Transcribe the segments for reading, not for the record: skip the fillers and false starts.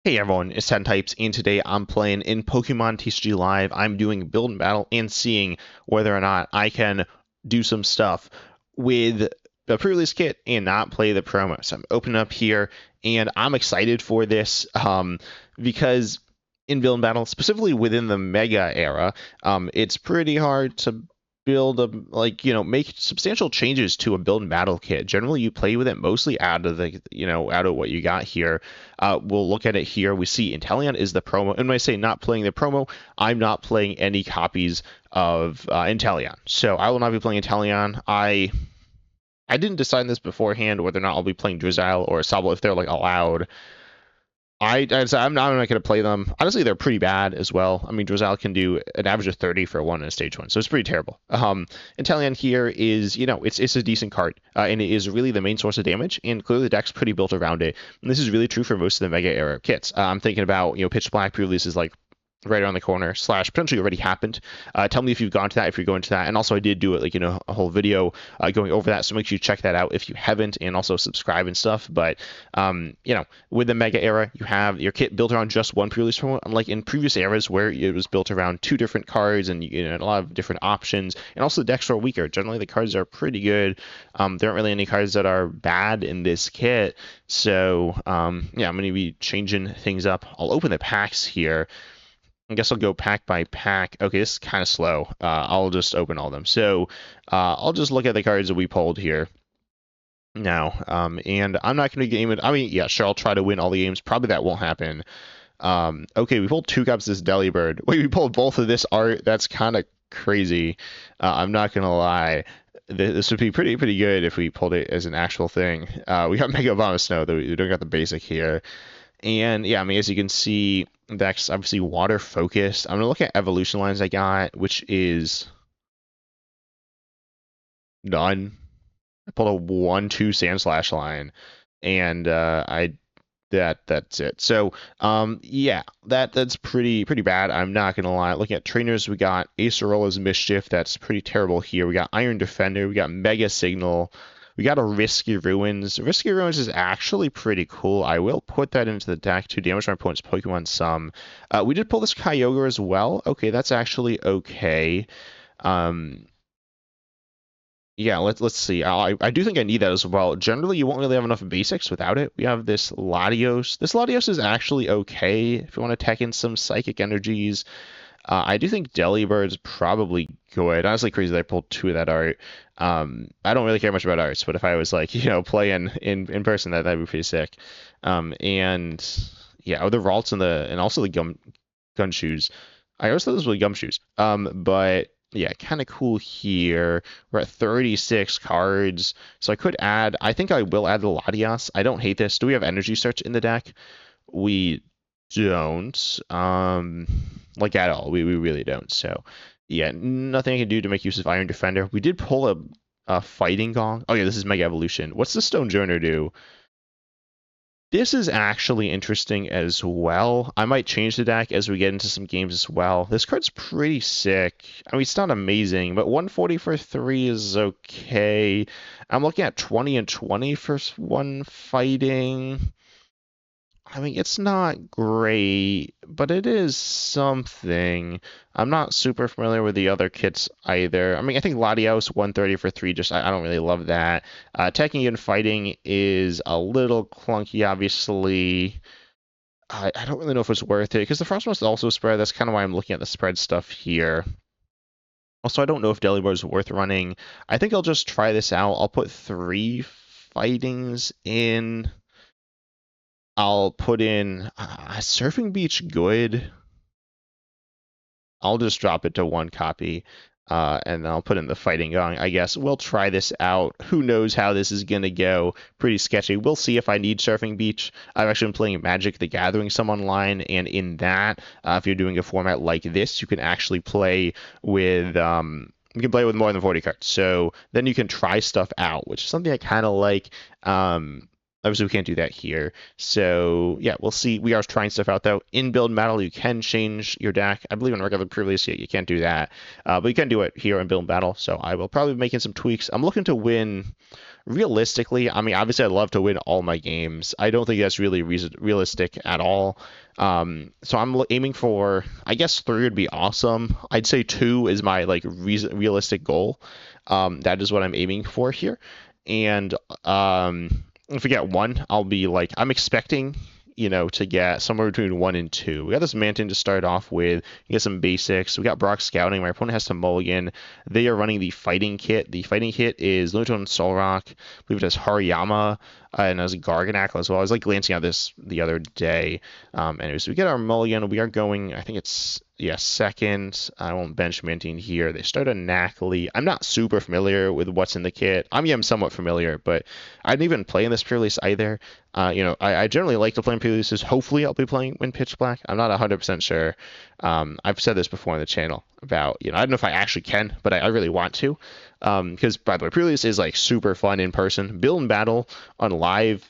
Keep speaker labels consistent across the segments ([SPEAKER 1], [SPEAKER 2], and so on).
[SPEAKER 1] Hey everyone, it's 10 Types, and today I'm playing in Pokemon TCG Live. I'm doing build and battle and seeing whether or not I can do some stuff with the pre-release kit and not play the promo. So I'm opening up here, and I'm excited for this because in build and battle, specifically within the Mega era, it's pretty hard to build a make substantial changes to a build and battle kit. Generally, you play with it mostly out of the out of what you got here. We'll look at it here. We see Inteleon is the promo. And when I say not playing the promo, I'm not playing any copies of Inteleon. So I will not be playing Inteleon. I didn't decide this beforehand whether or not I'll be playing Drizzile or Sobble if they're like allowed. I'm not going to play them. Honestly, they're pretty bad as well. I mean, Drizzile can do an average of 30 for one in a stage one, so it's pretty terrible. Inteleon here is, it's a decent card, and it is really the main source of damage, and clearly the deck's pretty built around it. And this is really true for most of the Mega era kits. I'm thinking about, Pitch Black pre-releases like right around the corner slash potentially already happened. Tell me if you've gone to that, if you're going to that. And also I did do it a whole video going over that, so make sure you check that out if you haven't, and also subscribe and stuff. But with the Mega era, you have your kit built around just one pre-release promo, unlike in previous eras where it was built around two different cards and a lot of different options. And also the decks are weaker. Generally the cards are pretty good. There aren't really any cards that are bad in this kit. So I'm going to be changing things up. I'll open the packs here. I guess I'll go pack by pack. Okay, this is kind of slow. I'll just open all of them. So I'll just look at the cards that we pulled here now. And I'm not going to game it. I mean, yeah, sure, I'll try to win all the games. Probably that won't happen. Okay, we pulled two copies of this Delibird. Wait, we pulled both of this art. That's kind of crazy. I'm not going to lie. This would be pretty good if we pulled it as an actual thing. We got Mega Obama Snow, though we don't got the basic here. And yeah, I mean, as you can see, that's obviously water focused. I'm gonna look at evolution lines I got, which is none. I pulled a 1-2 Sandslash line, and that's it. So yeah, that's pretty bad. I'm not gonna lie. Looking at trainers, we got Acerola's Mischief. That's pretty terrible here. We got Iron Defender. We got Mega Signal. We got a Risky Ruins. Risky Ruins is actually pretty cool. I will put that into the deck to damage my opponent's Pokemon some. We did pull this Kyogre as well. Okay, that's actually okay. Yeah, let's see. I do think I need that as well. Generally, you won't really have enough basics without it. We have this Latios. This Latios is actually okay if you want to tech in some Psychic Energies. I do think Delibird's probably good. Honestly, crazy that I pulled two of that art. I don't really care much about arts, but if I was like, playing in person, that'd be pretty sick. And yeah, the Ralts and also the Gumshoes. I always thought those were Gumshoes. But yeah, kind of cool here. We're at 36 cards, so I could add. I think I will add the Latias. I don't hate this. Do we have Energy Search in the deck? We don't. Like at all. We really don't. So yeah, nothing I can do to make use of Iron Defender. We did pull a Fighting Gong. Oh yeah, this is Mega Evolution. What's the Stone Joiner do? This is actually interesting as well. I might change the deck as we get into some games as well. This card's pretty sick. I mean, it's not amazing, but 140 for 3 is okay. I'm looking at 20 and 20 for one fighting. I mean, it's not great, but it is something. I'm not super familiar with the other kits either. I mean, I think Latios 130 for 3, just I don't really love that. Teching and fighting is a little clunky, obviously. I don't really know if it's worth it, because the Frostmost is also a spread. That's kind of why I'm looking at the spread stuff here. Also, I don't know if Delibird is worth running. I think I'll just try this out. I'll put 3 fightings in. I'll put in Surfing Beach good. I'll just drop it to 1 copy. And then I'll put in the Fighting Gong. I guess we'll try this out. Who knows how this is going to go. Pretty sketchy. We'll see if I need Surfing Beach. I've actually been playing Magic the Gathering some online. And in that, if you're doing a format like this, you can actually play with... you can play with more than 40 cards. So then you can try stuff out, which is something I kind of like. Obviously, we can't do that here. So yeah, we'll see. We are trying stuff out though. In build battle, you can change your deck. I believe in regular pre-release, you can't do that, but you can do it here in build battle. So I will probably be making some tweaks. I'm looking to win. Realistically, I mean, obviously, I'd love to win all my games. I don't think that's really realistic at all. So I'm aiming for, I guess, 3 would be awesome. I'd say 2 is my like realistic goal. That is what I'm aiming for here. And if we get 1, I'll be like, I'm expecting, to get somewhere between 1 and 2. We got this Manton to start off with. We get some basics. We got Brock scouting. My opponent has to mulligan. They are running the fighting kit. The fighting kit is Lunatone and Solrock. I believe it has Hariyama and has Garganackle as well. I was like glancing at this the other day. Anyways, we get our mulligan. We are going, I think it's, second. I won't bench Minting here. They start a Knackley. I'm not super familiar with what's in the kit. I mean, I'm somewhat familiar, but I didn't even play in this pre-release either. I generally like to play in pre-releases. Hopefully, I'll be playing when Pitch Black. I'm not 100% sure. I've said this before on the channel about, I don't know if I actually can, but I really want to. Because, by the way, pre-release is like super fun in person. Build and battle on live,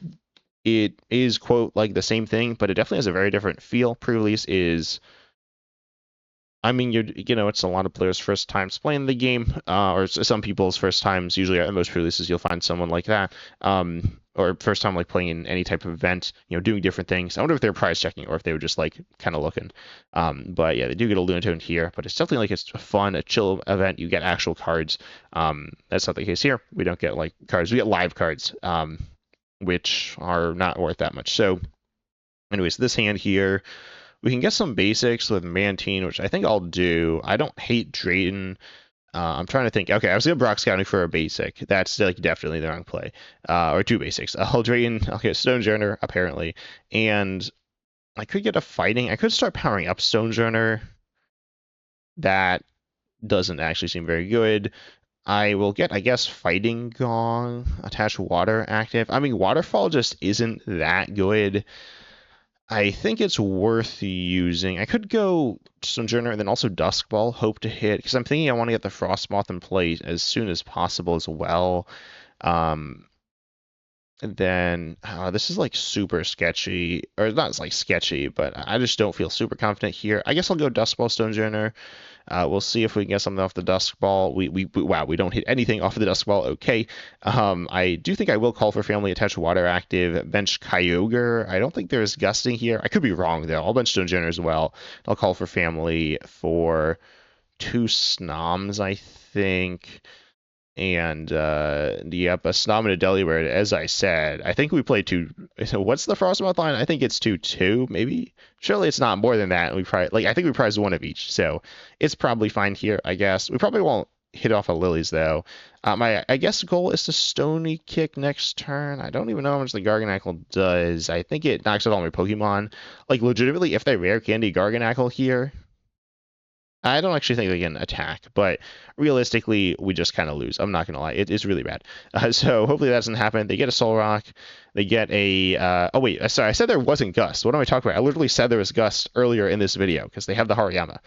[SPEAKER 1] it is, quote, like the same thing, but it definitely has a very different feel. Pre-release is, I mean, it's a lot of players' first times playing the game, or some people's first times. Usually, at most releases, you'll find someone like that, or first time like playing in any type of event, doing different things. I wonder if they're prize checking or if they were just like kind of looking. But yeah, they do get a Lunatone here, but it's definitely like it's a fun, a chill event. You get actual cards. That's not the case here. We don't get like cards. We get live cards, which are not worth that much. So, anyways, this hand here. We can get some basics with Mantine, which I think I'll do. I don't hate Drayton. I'm trying to think. Okay, I was going to Brock Scouting for a basic. That's like definitely the wrong play. Or 2 basics. I'll Drayton. Okay, Stonejourner, apparently. And I could get a fighting. I could start powering up Stonejourner. That doesn't actually seem very good. I will get, I guess, Fighting Gong, attach Water active. I mean, Waterfall just isn't that good. I think it's worth using. I could go Sojourner and then also Duskball, hope to hit, because I'm thinking I want to get the Frostmoth in play as soon as possible as well. And then this is like super sketchy, or not like sketchy, but I just don't feel super confident here. I guess I'll go Duskball Stonejourner. We'll see if we can get something off the Duskball. Wow, we don't hit anything off of the Duskball. Okay. I do think I will call for Family, attach Water active, bench Kyogre. I don't think there's Gusting here. I could be wrong though. I'll bench Stonejourner as well. I'll call for Family for 2 Snoms, I think. And yep, a Snom and a Delibird, as I said. I think we played 2. So what's the Frostmoth line? I think it's 2-2, maybe. Surely it's not more than that. We probably I think we prized 1 of each, so it's probably fine here, I guess. We probably won't hit off of Lilies though. My I guess goal is to Stony Kick next turn. I don't even know how much the Garganackle does. I think it knocks out all my Pokemon. Like legitimately, if they rare candy Garganackle here, I don't actually think they can attack, but realistically, we just kind of lose. I'm not going to lie. It's really bad. So hopefully that doesn't happen. They get a Solrock. They get a... oh, wait. Sorry. I said there wasn't Gust. What am I talking about? I literally said there was Gust earlier in this video because they have the Hariyama.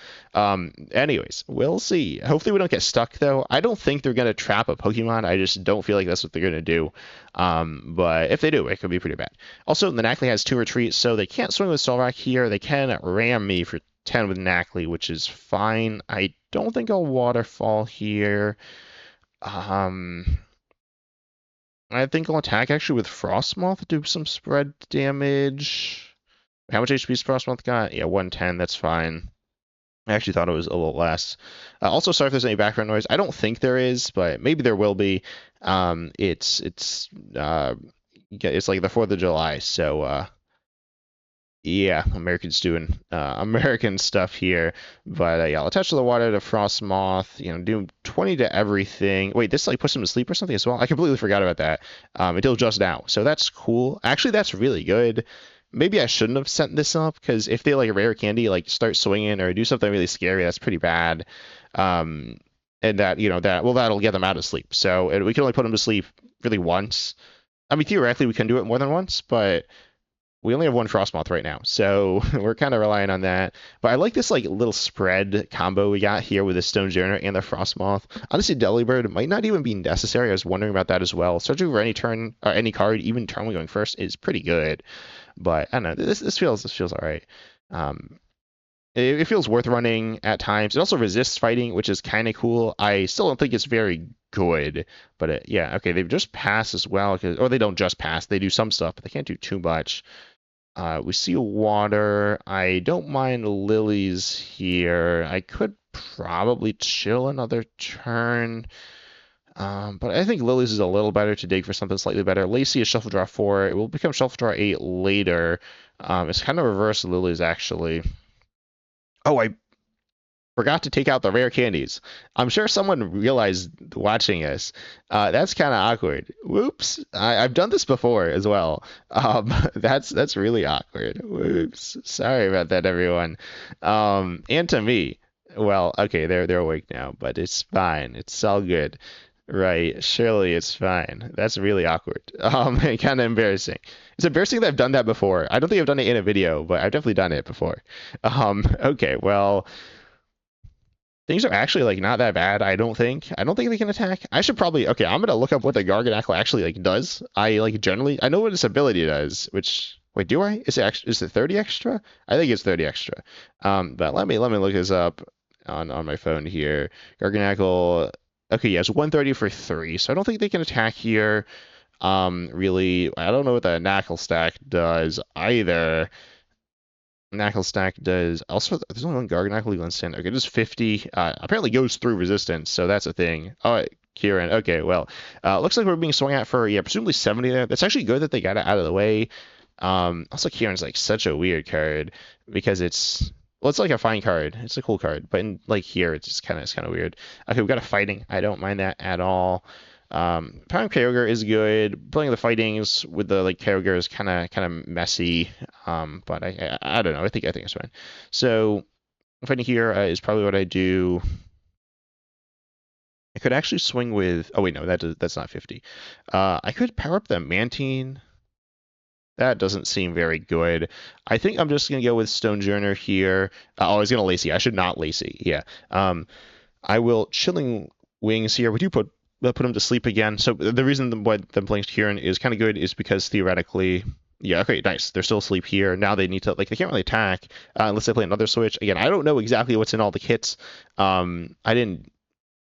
[SPEAKER 1] Anyways, we'll see. Hopefully we don't get stuck, though. I don't think they're going to trap a Pokemon. I just don't feel like that's what they're going to do. But if they do, it could be pretty bad. Also, the Knackley has 2 retreats, so they can't swing with Solrock here. They can ram me for 10 with Knackley, which is fine. I don't think I'll Waterfall here. I think I'll attack actually with Frostmoth, do some spread damage. How much HP has Frostmoth got? Yeah, 110, that's fine. I actually thought it was a little less. Also, sorry if there's any background noise. I don't think there is, but maybe there will be. It's like the 4th of July, so yeah, Americans doing American stuff here. But yeah, I'll attach to the water to Frostmoth, do 20 to everything. Wait, this like puts him to sleep or something as well? I completely forgot about that until just now. So that's cool. Actually, that's really good. Maybe I shouldn't have set this up, because if they like rare candy, like start swinging or do something really scary, that's pretty bad. And that, that'll get them out of sleep. So we can only put them to sleep really once. I mean, theoretically, we can do it more than once, but we only have one Frostmoth right now, so we're kind of relying on that. But I like this like little spread combo we got here with the Stonejourner and the Frostmoth. Honestly, Delibird might not even be necessary. I was wondering about that as well. Searching for any turn or any card, even turn one going first, is pretty good. But I don't know. This feels all right. Um, it feels worth running at times. It also resists fighting, which is kind of cool. I still don't think it's very good, but yeah, okay, they've just passed as well, or they don't just pass. They do some stuff, but they can't do too much. We see water. I don't mind lilies here. I could probably chill another turn. But I think lilies is a little better to dig for something slightly better. Lacy is shuffle draw 4. It will become shuffle draw 8 later. It's kind of reverse lilies, actually. Oh, I forgot to take out the rare candies. I'm sure someone realized watching us. That's kind of awkward. Whoops. I've done this before as well. That's really awkward. Whoops. Sorry about that, everyone. And to me. Well, okay, they're awake now, but it's fine. It's all good. Right. Surely it's fine. That's really awkward. And kind of embarrassing. It's embarrassing that I've done that before. I don't think I've done it in a video, but I've definitely done it before. Okay, well, things are actually like not that bad, I don't think. I don't think they can attack. I should probably okay, I'm gonna look up what the Garganackle actually like does. I like generally I know what its ability does, which wait, do I? Is it 30 extra? I think it's 30 extra. But let me look this up on my phone here. Garganackle. Okay, yeah, it's 130 for 3, so I don't think they can attack here. Really, I don't know what the Knackle stack does either. Knackle stack does also. There's only one Garganackle legal instant. Okay, just 50. Apparently goes through resistance, so that's a thing. Oh, Kieran. Okay, well, looks like we're being swung at for yeah, presumably 70 there. That's actually good that they got it out of the way. Also Kieran's like such a weird card because it's like a fine card. It's a cool card, but in like here it's kind of weird. Okay, we got a fighting. I don't mind that at all. Pound Kyogre is good. Playing the fightings with the like Kyogre is kind of messy. But I don't know. I think it's fine. So fighting here is probably what I do. I could actually swing with. Oh wait, no, that's not 50. I could power up the Mantine. That doesn't seem very good. I think I'm just gonna go with Stonejourner here. Oh, I was gonna Lacy. I should not Lacy. Yeah. I will Chilling Wings here. We do put him to sleep again. So the reason why them playing Kieran is kind of good is because theoretically, yeah, okay, nice. They're still asleep here. Now they need to like they can't really attack unless they play another switch. Again, I don't know exactly what's in all the kits. I didn't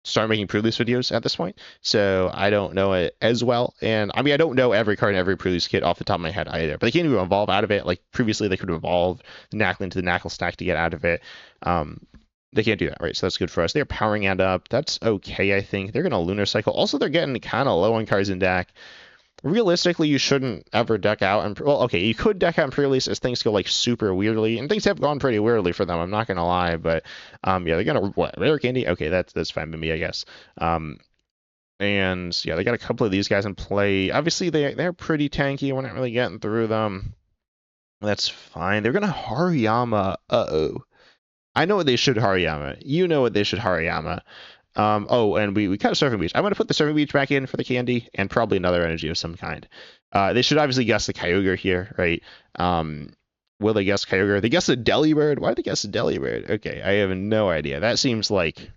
[SPEAKER 1] start making Prerelease videos at this point, so I don't know it as well. And I mean, I don't know every card in every Prerelease kit off the top of my head either. But they can't even evolve out of it. Like previously, they could have evolved the Knackle into the Knackle stack to get out of it. They can't do that, right? So that's good for us. They're powering it up. That's okay, I think. They're going to Lunar Cycle. Also, they're getting kind of low on cards in deck. Realistically, you shouldn't ever deck out. And well, okay, you could deck out in pre-release as things go like super weirdly, and things have gone pretty weirdly for them. I'm not going to lie, but yeah, they're going to what? Rare Candy? Okay, that's fine by me, I guess. And yeah, they got a couple of these guys in play. Obviously, they're pretty tanky. We're not really getting through them. That's fine. They're going to Hariyama. Uh-oh. I know what they should Hariyama. You know what they should Hariyama. Oh, and we cut a Surfing Beach. I'm going to put the Surfing Beach back in for the candy and probably another energy of some kind. They should obviously guess the Kyogre here, right? Will they guess Kyogre? They guess a Delibird? Why did they guess a Delibird? Okay, I have no idea. That seems like,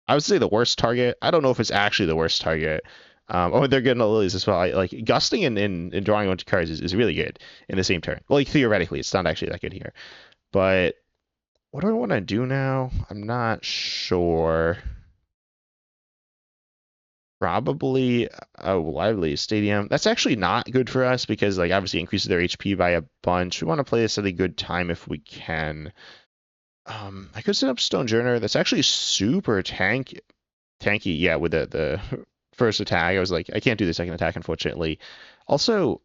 [SPEAKER 1] I would say the worst target. I don't know if it's actually the worst target. Oh, they're getting the lilies as well. Like gusting and drawing a bunch of cards is really good in the same turn. Well, like theoretically, it's not actually that good here. But what do I want to do now? I'm not sure. Probably a Lively Stadium. That's actually not good for us because, like, obviously increases their HP by a bunch. We want to play this at a good time if we can. I could set up Stonejourner. That's actually super tanky. Yeah, with the first attack. I was like, I can't do the second attack, unfortunately. Also,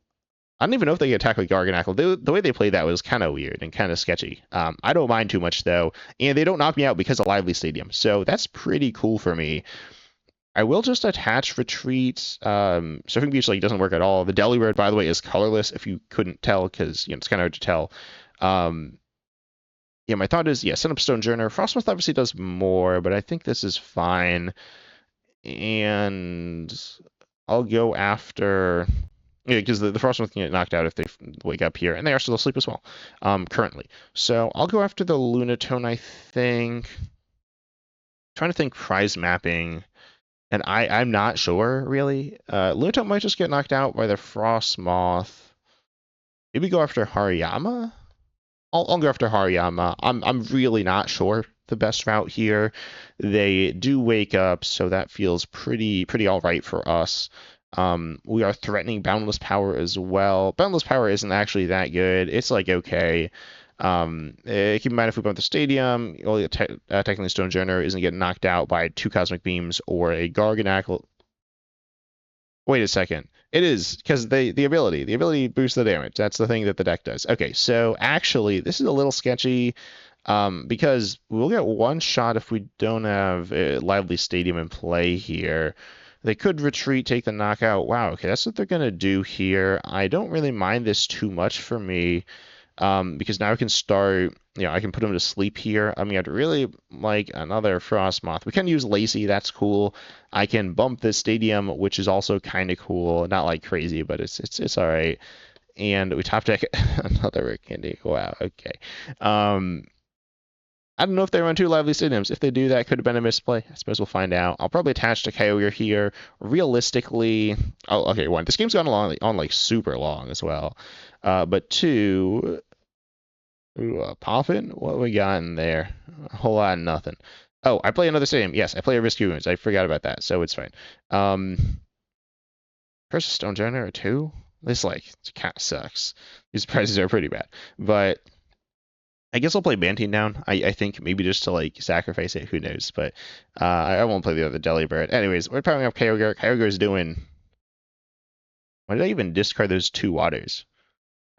[SPEAKER 1] I don't even know if they can attack with Garganackle. The way they played that was kind of weird and kind of sketchy. I don't mind too much, though. And they don't knock me out because of Lively Stadium. So that's pretty cool for me. I will just attach Retreat. Surfing Beach like doesn't work at all. The Delibird, by the way, is colorless if you couldn't tell, because it's kind of hard to tell. Yeah, my thought is, yeah, send up Stonejourner. Frostmoth obviously does more, but I think this is fine. And I'll go after... Yeah, because the Frostmoth can get knocked out if they wake up here, and they are still asleep as well, currently. So I'll go after the Lunatone, I think. Trying to think prize mapping, and I'm not sure really. Lunatone might just get knocked out by the Frostmoth. Maybe go after Hariyama. I'll go after Hariyama. I'm really not sure the best route here. They do wake up, so that feels pretty all right for us. We are threatening Boundless Power as well. Boundless Power isn't actually that good. It's like okay. Keep in mind if we go to the stadium, only technically Stone Journer isn't getting knocked out by 2 Cosmic Beams or a Garganacle. Wait a second. It is because the ability boosts the damage. That's the thing that the deck does. Okay, so actually this is a little sketchy because we'll get one shot if we don't have a Lively Stadium in play here. They could retreat, take the knockout. Wow, okay, that's what they're gonna do here. I don't really mind this too much for me because now I can start, I can put him to sleep here. I mean, I'd really like another Frostmoth. We can use Lacey, that's cool. I can bump this stadium, which is also kind of cool. Not like crazy, but it's all right. And we top deck another Rare Candy. Wow, okay. I don't know if they run 2 Lively Stadiums. If they do, that could have been a misplay. I suppose we'll find out. I'll probably attach to Kyogre here. Realistically, oh, okay, one, this game's gone on like super long as well. But two, ooh, Poffin? What we got in there? A whole lot of nothing. Oh, I play another stadium. Yes, I play a Risky Wounds. I forgot about that, so it's fine. Precious Stone Generator 2? This, kind of sucks. These prices are pretty bad. But I guess I'll play Bantine down. I think maybe just to, sacrifice it. Who knows? But I won't play the other Delibird. Anyways, we're powering up Kyogre. Kyogre's doing... Why did I even discard those 2 waters?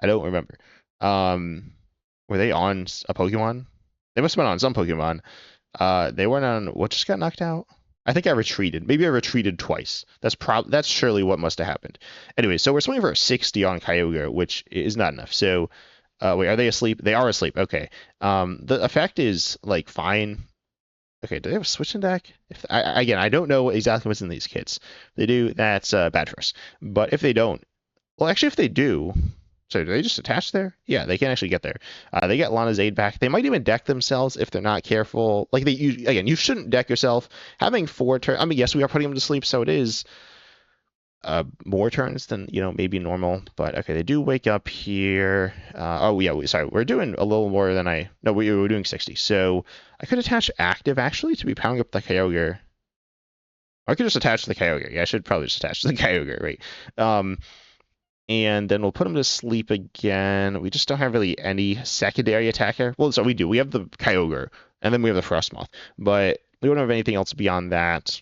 [SPEAKER 1] I don't remember. Were they on a Pokemon? They must have been on some Pokemon. They weren't on what just got knocked out? I think I retreated. Maybe I retreated twice. That's surely what must have happened. Anyway, so we're swinging for a 60 on Kyogre, which is not enough. So, wait, are they asleep? They are asleep. Okay. The effect is fine. Okay, do they have a switching deck? Again, I don't know exactly what's in these kits. If they do, that's bad for us. But if they don't, well, actually, if they do, so do they just attach there? Yeah, they can actually get there. They get Lana's aid back. They might even deck themselves if they're not careful. Again, you shouldn't deck yourself. Having 4 turns. I mean, yes, we are putting them to sleep, so it is more turns than maybe normal. But okay, they do wake up here. Oh yeah, sorry, we're doing a little more than No, we were doing 60. So I could attach active actually to be pounding up the Kyogre. Or I could just attach to the Kyogre. Yeah, I should probably just attach to the Kyogre, right? And then we'll put him to sleep again. We just don't have really any secondary attacker. Well, so we do. We have the Kyogre, and then we have the Frostmoth. But we don't have anything else beyond that. It's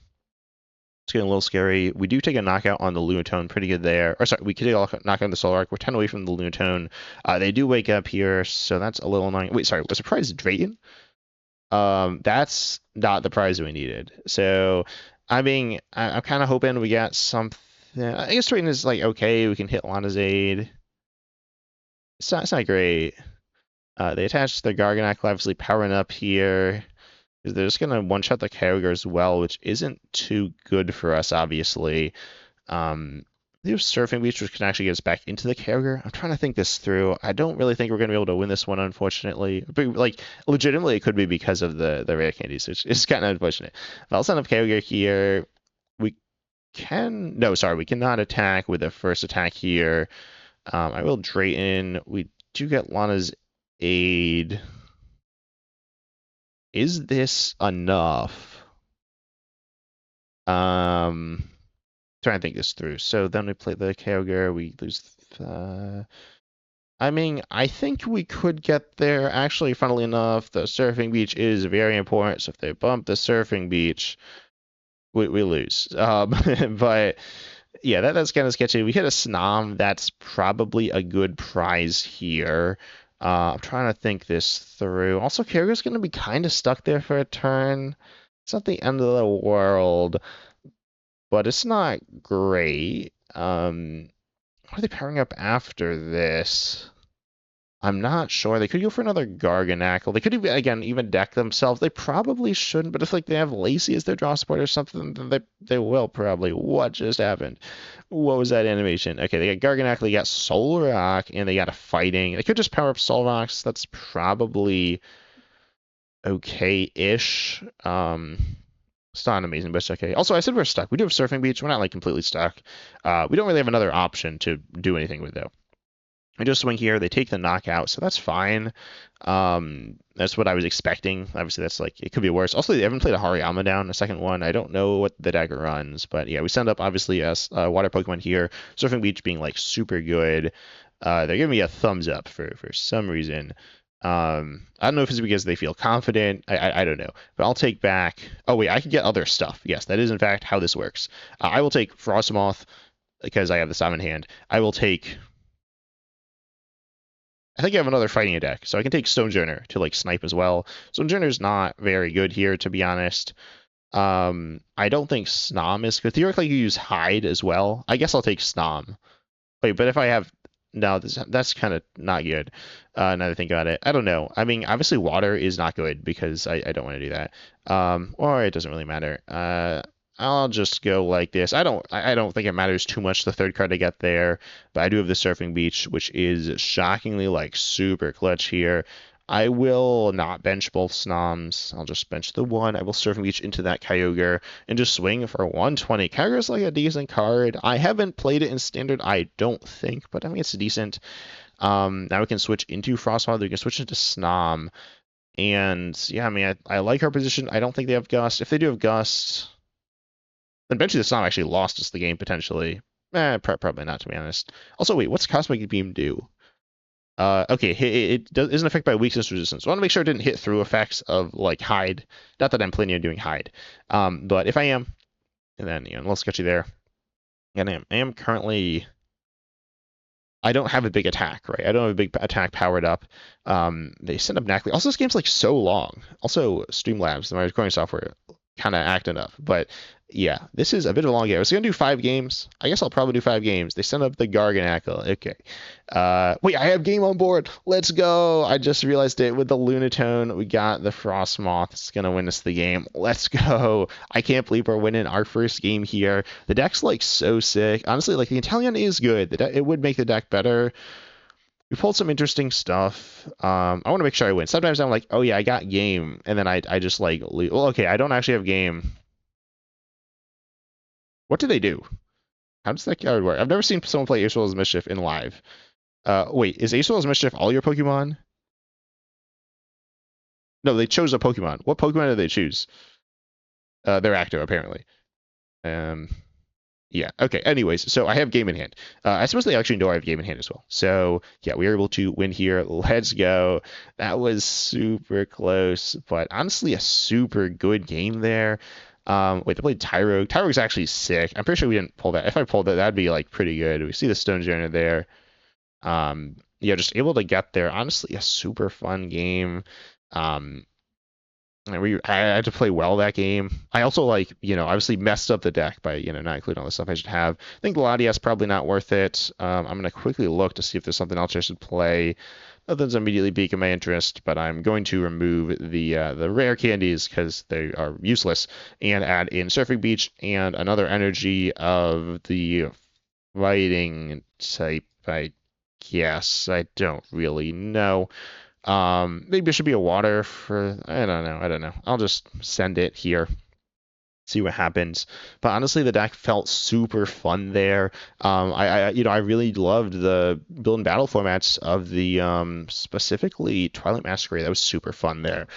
[SPEAKER 1] getting a little scary. We do take a knockout on the Lunatone. Pretty good there. Or sorry, we could take a knockout on the Solar Arc. We're 10 away from the Lunatone. They do wake up here, so that's a little annoying. Wait, sorry. Was the prize Drayton? That's not the prize we needed. So, I'm kind of hoping we got something. I guess Drayton is okay. We can hit Lana's aid. It's not great. They attach the Garganacle, obviously powering up here. They're just gonna one-shot the Kyogre as well, which isn't too good for us, obviously. They have Surfing Beach, which can actually get us back into the Kyogre. I'm trying to think this through. I don't really think we're gonna be able to win this one, unfortunately. But legitimately, it could be because of the rare candies, which is kind of unfortunate. I'll send up Kyogre here. We we cannot attack with the first attack here. I will Drayton. We do get Lana's aid. Is this enough? Trying to think this through. So then we play the Kyogre. We lose. I think we could get there. Actually, funnily enough, the Surfing Beach is very important. So if they bump the Surfing Beach, we lose. But yeah, that's kind of sketchy. We hit a Snom. That's probably a good prize here. I'm trying to think this through. Also, Kyogre's going to be kind of stuck there for a turn. It's not the end of the world, but it's not great. What are they powering up after this? I'm not sure. They could go for another Garganackle. They could even deck themselves. They probably shouldn't, but if like they have Lacey as their draw support or something, then they will probably. What just happened? What was that animation? Okay, they got Garganackle, they got Soul Rock, and they got a Fighting. They could just power up Soul Rocks. That's probably okay-ish. It's not amazing, but it's okay. Also, I said we're stuck. We do have Surfing Beach. We're not like completely stuck. We don't really have another option to do anything with though. I just swing here. They take the knockout, so that's fine. That's what I was expecting. Obviously, that's like it could be worse. Also, they haven't played a Hariyama down, a second one. I don't know what the deck runs, but yeah, we send up obviously as water Pokemon here. Surfing Beach being like super good. They're giving me a thumbs up for some reason. I don't know if it's because they feel confident. I don't know, but I'll take back. Oh wait, I can get other stuff. Yes, that is in fact how this works. I will take Frostmoth because I have the Summon hand. I will take. I think I have another fighting deck, so I can take Stonejourner to like snipe as well. Stonejourner's not very good here, to be honest. I don't think Snom is good. Theoretically, you use Hide as well. I guess I'll take Snom. Wait, but if I have no, that's kind of not good. Now that I think about it, I don't know. I mean, obviously, water is not good because I don't want to do that. Or it doesn't really matter. I'll just go like this. I don't think it matters too much the third card I get there, but I do have the Surfing Beach, which is shockingly like super clutch here. I will not bench both Snoms. I'll just bench the one. I will Surfing Beach into that Kyogre and just swing for 120. Kyogre's like a decent card. I haven't played it in Standard, I don't think, but I mean it's decent. Now we can switch into Frostmoth. We can switch into Snom. And yeah, I mean, I like our position. I don't think they have Gust. If they do have Gust, then eventually the Snom actually lost us the game potentially. Probably not, to be honest. Also, wait, what's Cosmic Beam do? Okay, isn't affected by weakness resistance. I want to make sure it didn't hit through effects of like hide. Not that I'm planning on doing hide, but if I am, and then let's get you there. And I am currently. I don't have a big attack, right? I don't have a big attack powered up. They send up Knackley. Also, this game's like so long. Also, Streamlabs, my recording software, kind of acting up. But yeah, this is a bit of a long game. I was gonna do 5 games. I guess I'll probably do 5 games. They send up the Garganackle. Okay. Wait, I have game on board. Let's go. I just realized it with the Lunatone. We got the Frostmoth. It's gonna win us the game. Let's go. I can't believe we're winning our first game here. The deck's like so sick. Honestly, like the Italian is good. It would make the deck better. We pulled some interesting stuff. I want to make sure I win. Sometimes I'm like, oh yeah, I got game, and then I just like, well, okay, I don't actually have game. What do they do? How does that card work? I've never seen someone play Ace's Mischief in live. Wait, is Ace's Mischief all your Pokemon? No, they chose a Pokemon. What Pokemon did they choose? They're active, apparently. Um, yeah, okay. Anyways, so I have game in hand. I suppose they actually know I have game in hand as well. So yeah, we were able to win here. Let's go. That was super close, but honestly, a super good game there. Wait, they played Tyrogue. Tyrogue's actually sick. I'm pretty sure we didn't pull that. If I pulled that, that'd be like pretty good. We see the Stonejourner there. Yeah, just able to get there. Honestly, a super fun game. Um, I had to play well that game. I also like, obviously messed up the deck by, not including all the stuff I should have. I think Latias probably not worth it. I'm gonna quickly look to see if there's something else I should play. Nothing's immediately piquing my interest, but I'm going to remove the rare candies because they are useless and add in Surfing Beach and another energy of the fighting type. I guess I don't really know. Maybe it should be a water for, I don't know. I don't know. I'll just send it here. See what happens. But honestly, the deck felt super fun there. I really loved the build and battle formats of the specifically Twilight Masquerade. That was super fun there.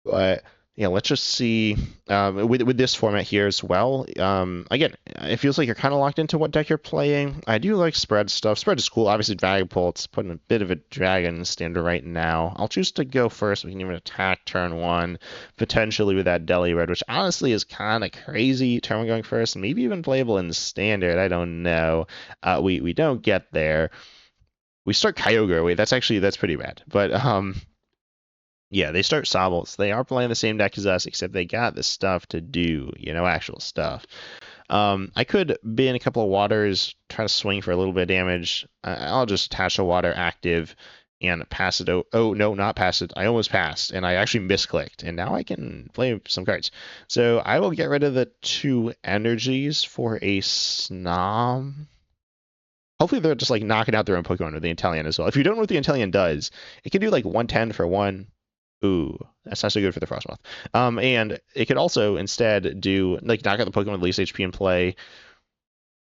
[SPEAKER 1] But yeah, let's just see with this format here as well. Again, it feels like you're kind of locked into what deck you're playing. I do like spread stuff. Spread is cool. Obviously, Dragapult's putting a bit of a dragon in standard right now. I'll choose to go first. We can even attack turn one, potentially with that Deli Red, which honestly is kind of crazy. Turn one going first, maybe even playable in standard. I don't know. We don't get there. We start Kyogre. Wait, that's pretty bad. But yeah, they start Sobbles. They are playing the same deck as us, except they got the stuff to do, actual stuff. I could bin a couple of waters, try to swing for a little bit of damage. I'll just attach a water active and pass it. Oh, no, not pass it. I almost passed, and I actually misclicked, and now I can play some cards. So I will get rid of the 2 energies for a Snom. Hopefully they're just like knocking out their own Pokemon with the Inteleon as well. If you don't know what the Inteleon does, it can do like 110 for 1. Ooh, that's not so good for the Frostmoth. And it could also instead do like knock out the Pokemon with least HP in play,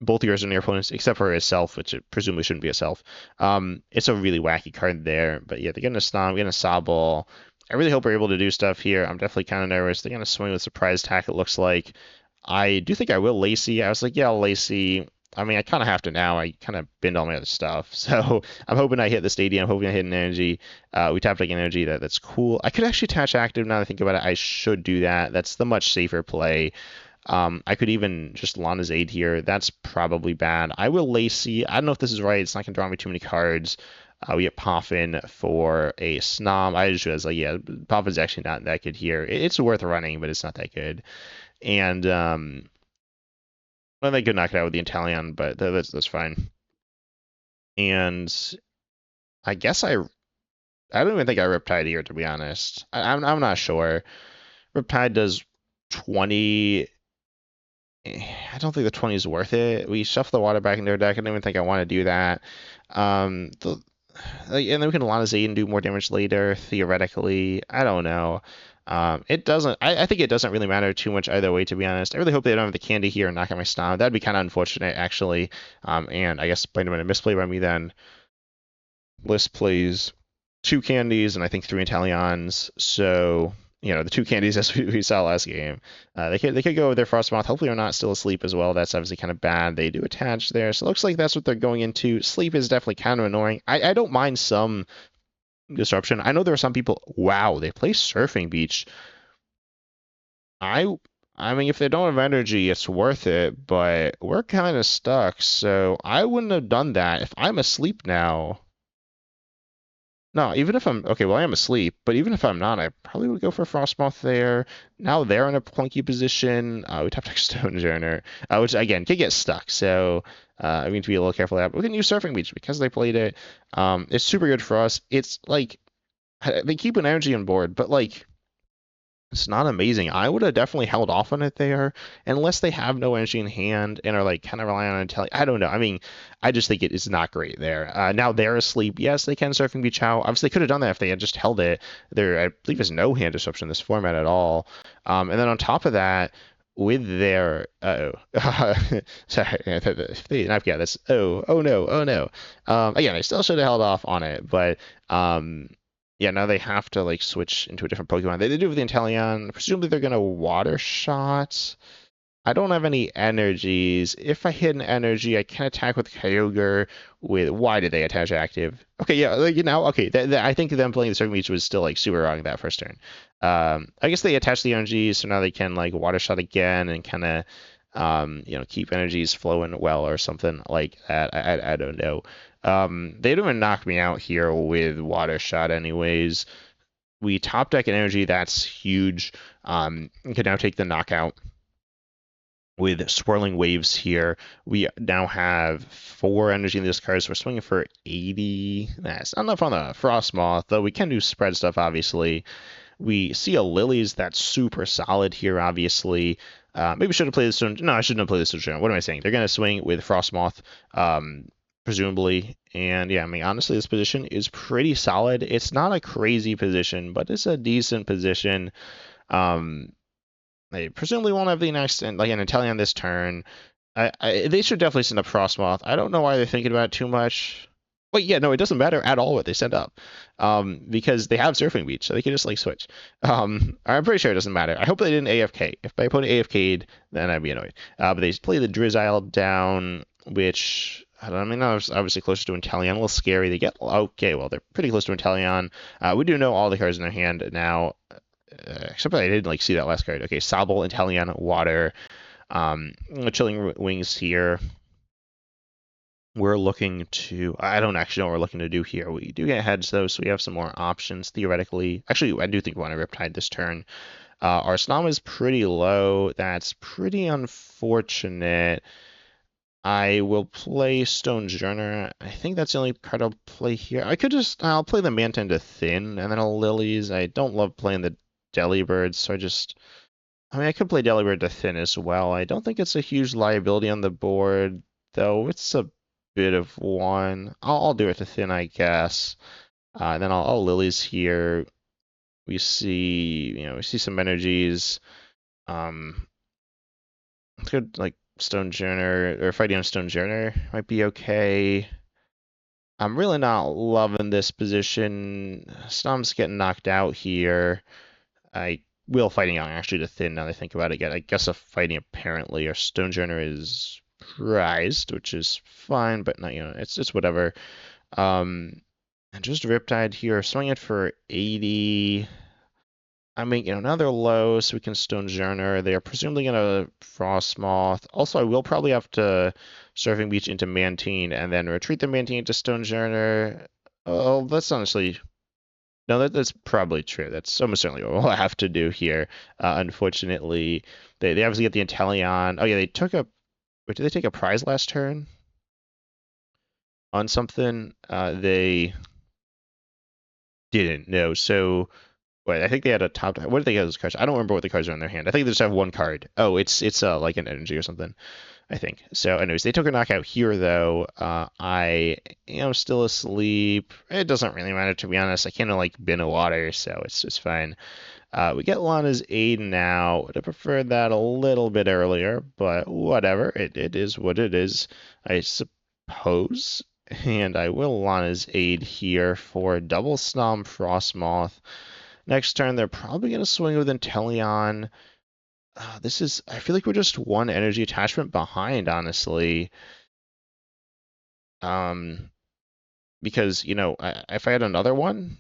[SPEAKER 1] both yours and your opponents, except for itself, which it presumably shouldn't be a self. It's a really wacky card there. But yeah, they're getting a Stomp, getting a Sobble. I really hope we're able to do stuff here. I'm definitely kind of nervous. They're going to swing with Surprise Attack, it looks like. I do think I will Lacy. I was like, yeah, I'll Lacy. I mean, I kind of have to now. I kind of binned all my other stuff. So I'm hoping I hit the stadium. I'm hoping I hit an energy. We tapped like an energy. That's cool. I could actually attach active now that I think about it. I should do that. That's the much safer play. I could even just Lana's Aid here. That's probably bad. I will Lacy. I don't know if this is right. It's not going to draw me too many cards. We get Poffin for a Snom. I just was like, yeah, Poffin's actually not that good here. It's worth running, but it's not that good. And well, they could knock it out with the Inteleon, but that's fine. And I guess I don't even think I Riptide here, to be honest. I'm not sure. Riptide does 20. I don't think the 20 is worth it. We shuffle the water back into our deck. I don't even think I want to do that. And then we can Lana Z and do more damage later, theoretically. I don't know. It doesn't. I think it doesn't really matter too much either way, to be honest. I really hope they don't have the candy here and knock out my Stomp. That'd be kind of unfortunate, actually. And I guess might have been a misplay by me then. List plays 2 candies and I think 3 Inteleons. So the 2 candies as we saw last game. They could go with their Frostmoth. Hopefully they're not still asleep as well. That's obviously kind of bad. They do attach there. So it looks like that's what they're going into. Sleep is definitely kind of annoying. I don't mind some disruption. I know there are some people, wow, they play Surfing Beach. I mean, if they don't have energy, it's worth it, but we're kind of stuck, so I wouldn't have done that. If I'm asleep now, no, even if I'm okay, well, I am asleep, but even if I'm not, I probably would go for Frostmoth there. Now they're in a clunky position. We tapped like Stonejourner, which again can get stuck. So we need to be a little careful of that. But we can use Surfing Beach because they played it. It's super good for us. It's like they keep an energy on board, but like it's not amazing. I would have definitely held off on it there, unless they have no energy in hand and are like kind of relying on intelligence. I don't know. I mean, I just think it is not great there. Now they're asleep. Yes, they can Surfing Beach out. Obviously, they could have done that if they had just held it. There, I believe, is no hand disruption in this format at all. And then on top of that, with their sorry, if they not yeah, that's oh no. Again, I still should have held off on it, but yeah, now they have to like switch into a different Pokemon. They do with the Inteleon. Presumably they're gonna Water Shot. I don't have any energies. If I hit an energy, I can attack with Kyogre. With why did they attach active? Okay, yeah, like, okay. I think them playing the Circle Beach was still like super wrong that first turn. I guess they attached the energies, so now they can like Water Shot again and kind of keep energies flowing well or something like that. I don't know. They don't even knock me out here with Water Shot anyways. We top deck an energy, that's huge. We can now take the knockout with Swirling Waves here. We now have 4 energy in this card, so we're swinging for 80. That's not enough on the Frostmoth, though we can do spread stuff, obviously. We see a Lilies that's super solid here, obviously. Maybe we should have played this one. No, I shouldn't have played this one. What am I saying? They're going to swing with Frostmoth, presumably. And yeah, I mean, honestly, this position is pretty solid. It's not a crazy position, but it's a decent position. They presumably won't have the next, like an Inteleon this turn. They should definitely send up Frostmoth. I don't know why they're thinking about it too much. Wait, yeah, no, it doesn't matter at all what they send up, because they have Surfing Beach, so they can just like switch. I'm pretty sure it doesn't matter. I hope they didn't AFK. If my opponent AFK'd, then I'd be annoyed. But they play the Drizzile down, which I don't know, I mean, I was obviously closer to Inteleon, a little scary. They get okay, well, they're pretty close to Inteleon. We do know all the cards in their hand now. Except I didn't like see that last card. Okay, Sobble, Inteleon, Water. Chilling Wings here. We're looking to. I don't actually know what we're looking to do here. We do get heads though, so we have some more options theoretically. Actually, I do think we want to Riptide this turn. Our Snom is pretty low. That's pretty unfortunate. I will play Stone Journer. I think that's the only card I'll play here. I'll play the Manta into Thin, and then I'll Lilies. I don't love playing the Delibird, so I mean, I could play Delibird to Thin as well. I don't think it's a huge liability on the board, though it's a bit of one. I'll do it to Thin, I guess. And then I'll Lilies here. We see some energies. Um, could like Stone Journer or fighting on Stone Journer might be okay. I'm really not loving this position. Stom's getting knocked out here. I will fighting on actually to Thin now that I think about it again. I guess a fighting apparently or Stone Journer is prized, which is fine, but not it's whatever. And just Riptide here, swing it for 80. I mean, now they're low, so we can Stone Journer. They are presumably going to Frostmoth. Also, I will probably have to Surfing Beach into Mantine and then retreat the Mantine to Stone Journer. Oh, that's honestly... No, that's probably true. That's almost certainly what we'll have to do here. Unfortunately, they obviously get the Inteleon. Oh, yeah, they took a... Wait, did they take a prize last turn? On something? They didn't. No, so... Wait, I think they had a top. What did they get as cards? I don't remember what the cards are in their hand. I think they just have one card. Oh, it's like an energy or something. I think. So, anyways, they took a knockout here though. I am still asleep. It doesn't really matter to be honest. I can't like bin of water, so it's just fine. We get Lana's aid now. Would have preferred that a little bit earlier, but whatever. It is what it is, I suppose. And I will Lana's aid here for double Snom Frostmoth. Next turn, they're probably going to swing with Inteleon. I feel like we're just one energy attachment behind, honestly. Because, if I had another one,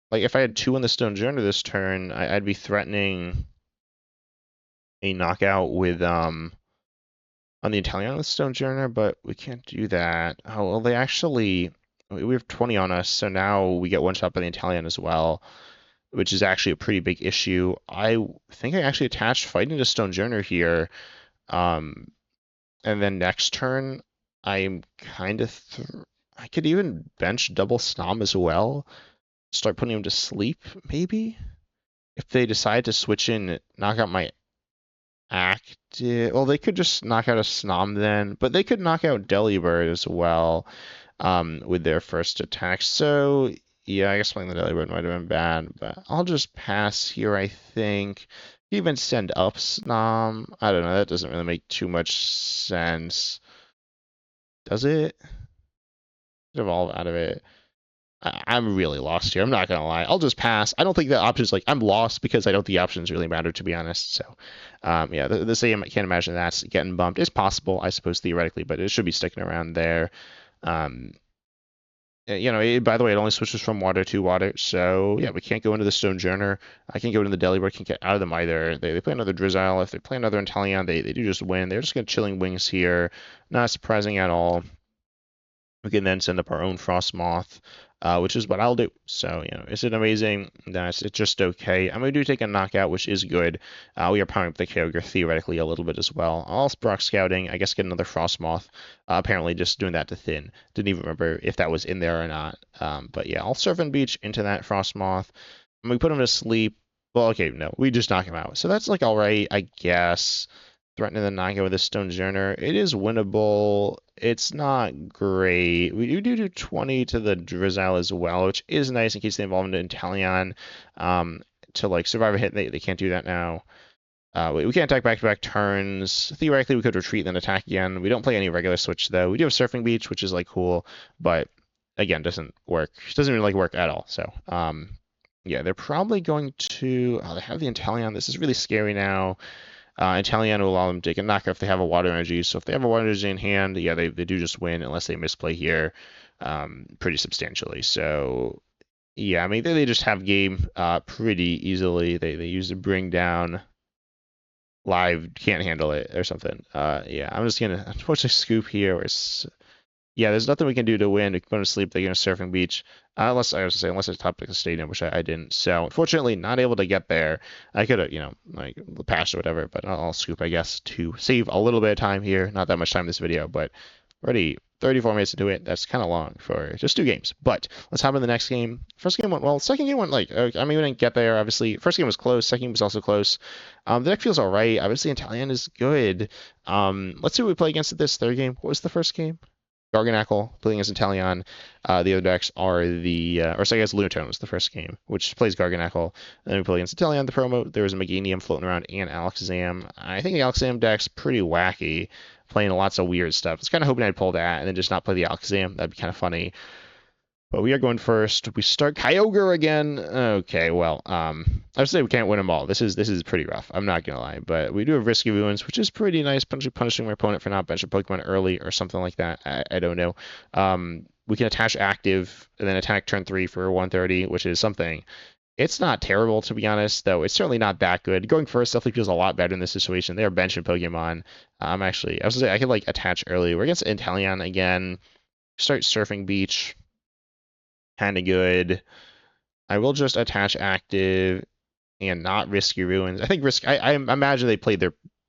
[SPEAKER 1] like if I had two in the Stone Journey this turn, I'd be threatening a knockout with, on the Inteleon with Stone Journey, but we can't do that. Oh, well, we have 20 on us, so now we get one shot by the Inteleon as well, which is actually a pretty big issue. I think I actually attached fighting to Stone Journer here. And then next turn, I'm kind of... I could even bench double Snom as well. Start putting him to sleep, maybe? If they decide to switch in, knock out my active... Well, they could just knock out a Snom then, but they could knock out Delibird as well with their first attack. So yeah, I guess playing the Delibird might have been bad, but I'll just pass here, I think. Even send up Snom. I don't know, that doesn't really make too much sense. Does it? Evolve out of it. I'm really lost here. I'm not gonna lie. I'll just pass. I don't think the options I'm lost because I don't think the options really matter to be honest. So, yeah, the same. I can't imagine that's getting bumped. It's possible, I suppose theoretically, but it should be sticking around there. By the way, it only switches from water to water. So yeah, we can't go into the Stone Journer. I can't go into the Delibird. Can't get out of them either. They play another Drizzile. If they play another Inteleon, they do just win. They're just gonna Chilling Wings here. Not surprising at all. We can then send up our own Frostmoth, which is what I'll do. So, is it amazing? It's just okay. I'm going to take a knockout, which is good. We are powering up the Kyogre theoretically a little bit as well. I'll Brock Scouting, I guess get another Frostmoth. Apparently just doing that to Thin. Didn't even remember if that was in there or not. But yeah, I'll Surf and Beach into that Frostmoth. I'm going to put him to sleep. Well, okay, no, we just knock him out. So that's alright, I guess. Threatening the knockout with a Stone Journer. It is winnable. It's not great. We do 20 to the Drizzile as well, which is nice in case they evolve into Inteleon to survive a hit. They can't do that now. We can't attack back-to-back turns. Theoretically, we could retreat and then attack again. We don't play any regular switch though. We do have Surfing Beach, which is cool, but again, doesn't work. It doesn't really work at all. So yeah, they're probably going to. Oh, they have the Inteleon. This is really scary now. Inteleon will allow them to take a knockout if they have a water energy. So if they have a water energy in hand, yeah, they do just win unless they misplay here pretty substantially. So yeah, I mean they just have game pretty easily. They use the bring down. Live can't handle it or something. Yeah, I'm just gonna unfortunately scoop here. Yeah, there's nothing we can do to win. We can go to sleep. They go to Surfing Beach. Unless I was to say, unless it's top like a stadium, which I didn't. So unfortunately, not able to get there. I could have, like passed or whatever, but I'll scoop, I guess, to save a little bit of time here. Not that much time in this video, but already 34 minutes into it. That's kind of long for just 2 games. But let's hop in the next game. First game went well. Second game went like, I mean, we didn't get there, obviously. First game was close. Second game was also close. The deck feels all right. Obviously, Italian is good. Let's see what we play against this third game. What was the first game? Garganackle playing as Inteleon. The other decks are or so I guess Lunatone was the first game, which plays Garganackle. And then we play against Inteleon. The promo, there was a Meganium floating around and Alakazam. I think the Alakazam deck's pretty wacky, playing lots of weird stuff. I was kind of hoping I'd pull that and then just not play the Alakazam. That'd be kind of funny. But we are going first. We start Kyogre again. Okay, well, I would say we can't win them all. This is pretty rough. I'm not gonna lie, but we do have Risky Ruins, which is pretty nice. Punishing my opponent for not benching Pokemon early or something like that. I don't know. We can attach active and then attack turn 3 for 130, which is something. It's not terrible to be honest, though. It's certainly not that good. Going first definitely feels a lot better in this situation. They're benching Pokemon. I was gonna say I could like attach early. We're against Inteleon again. Start Surfing Beach. Kind of good. I will just attach active and not Risky Ruins. I think I imagine they played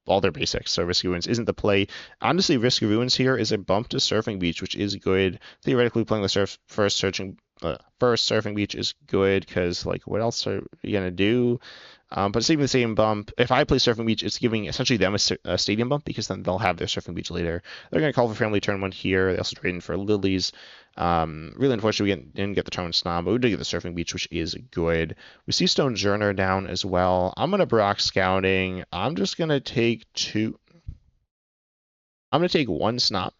[SPEAKER 1] all their basics, so Risky Ruins isn't the play. Honestly, Risky Ruins here is a bump to Surfing Beach, which is good. Theoretically, playing the first Surfing Beach is good because like what else are you gonna do? But it's even the same bump. If I play Surfing Beach, it's giving essentially them a stadium bump because then they'll have their Surfing Beach later. They're going to call for Family turn 1 here. They also trade in for Lilies. Really unfortunately, we didn't get the turn 1 Snom, but we did get the Surfing Beach, which is good. We see Stone Journer down as well. I'm going to Brock Scouting. I'm just going to take two. I'm going to take 1 Snom.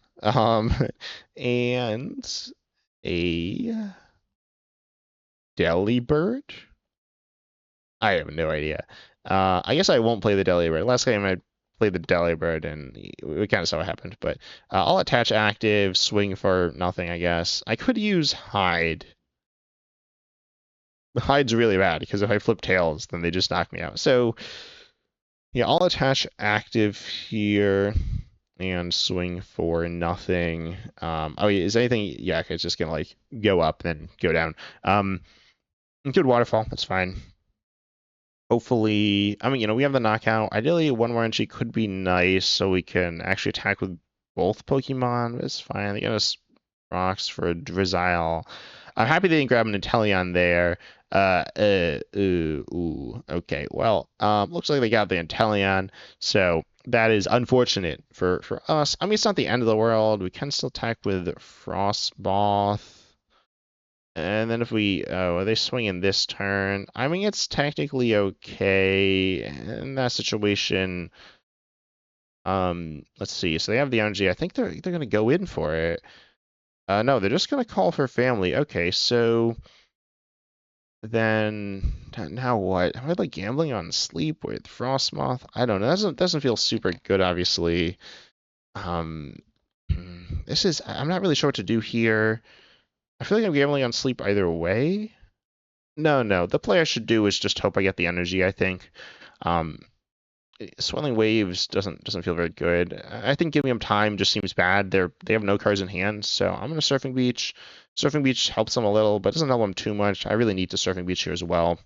[SPEAKER 1] And a Delibird. I have no idea. I guess I won't play the Delibird. Last game I played the Delibird, and we kind of saw what happened. But I'll attach active, swing for nothing, I guess. I could use Hide. The Hide's really bad, because if I flip Tails, then they just knock me out. So, yeah, I'll attach active here and swing for nothing. Oh, is anything... Yeah, okay, it's just going to, like, go up, then go down. Good Waterfall, that's fine. Hopefully, I mean, we have the knockout. Ideally, one more entry could be nice so we can actually attack with both Pokemon. It's fine. They got us rocks for a Drizzile. I'm happy they didn't grab an Inteleon there. Okay. Well, looks like they got the Inteleon, so that is unfortunate for us. I mean, it's not the end of the world. We can still attack with Frostmoth. And then if are they swinging this turn? I mean, it's technically okay in that situation. Let's see. So they have the energy. I think they're gonna go in for it. No, they're just gonna call for family. Okay, so then now what? Am I like gambling on sleep with Frostmoth? I don't know. Doesn't feel super good, obviously. I'm not really sure what to do here. I feel like I'm gambling on sleep either way. No. The play I should do is just hope I get the energy, I think. Swelling Waves doesn't feel very good. I think giving them time just seems bad. They have no cards in hand, so I'm gonna Surfing Beach. Surfing Beach helps them a little, but doesn't help them too much. I really need to Surfing Beach here as well.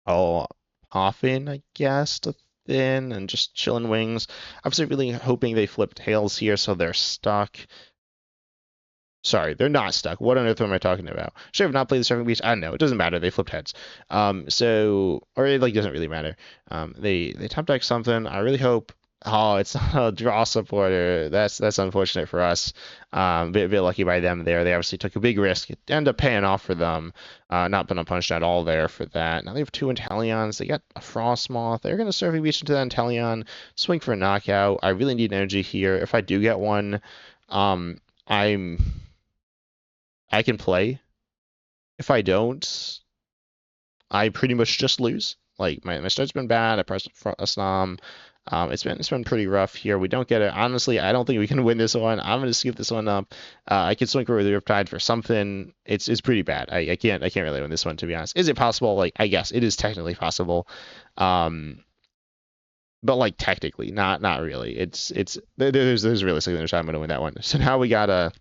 [SPEAKER 1] I'll off in, I guess, to thin and just chilling wings. I'm just really hoping they flip tails here so they're stuck. Sorry, they're not stuck. What on earth am I talking about? Should I have not played the Surfing Beach? I don't know. It doesn't matter. They flipped heads. Or it like doesn't really matter. They top deck something. I really hope. Oh, it's not a draw supporter. That's unfortunate for us. Bit lucky by them there. They obviously took a big risk. It ended up paying off for them. Not been punished at all there for that. Now they have 2 Inteleons. They got a Frostmoth. They're gonna Surfing Beach into the Inteleon. Swing for a knockout. I really need energy here. If I do get one, I can play. If I don't, I pretty much just lose. Like my start's been bad. I pressed a Snom. It's been pretty rough here. We don't get it. Honestly, I don't think we can win this one. I'm gonna skip this one up. I can swing for the Riptide for something. It's pretty bad. I can't really win this one, to be honest. Is it possible? Like I guess it is technically possible. But like technically, not really. There's realistically no shot I'm gonna win that one. So now we got a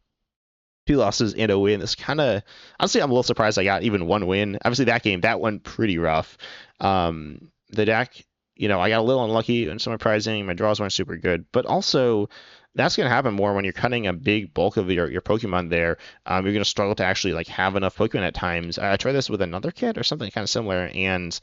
[SPEAKER 1] 2 losses and a win. It's kind of, honestly, I'm a little surprised I got even one win. Obviously, that game, that went pretty rough. The deck, I got a little unlucky and some surprising. My draws weren't super good, but also that's going to happen more when you're cutting a big bulk of your Pokemon there. You're going to struggle to actually like have enough Pokemon at times. I tried this with another kit or something kind of similar, and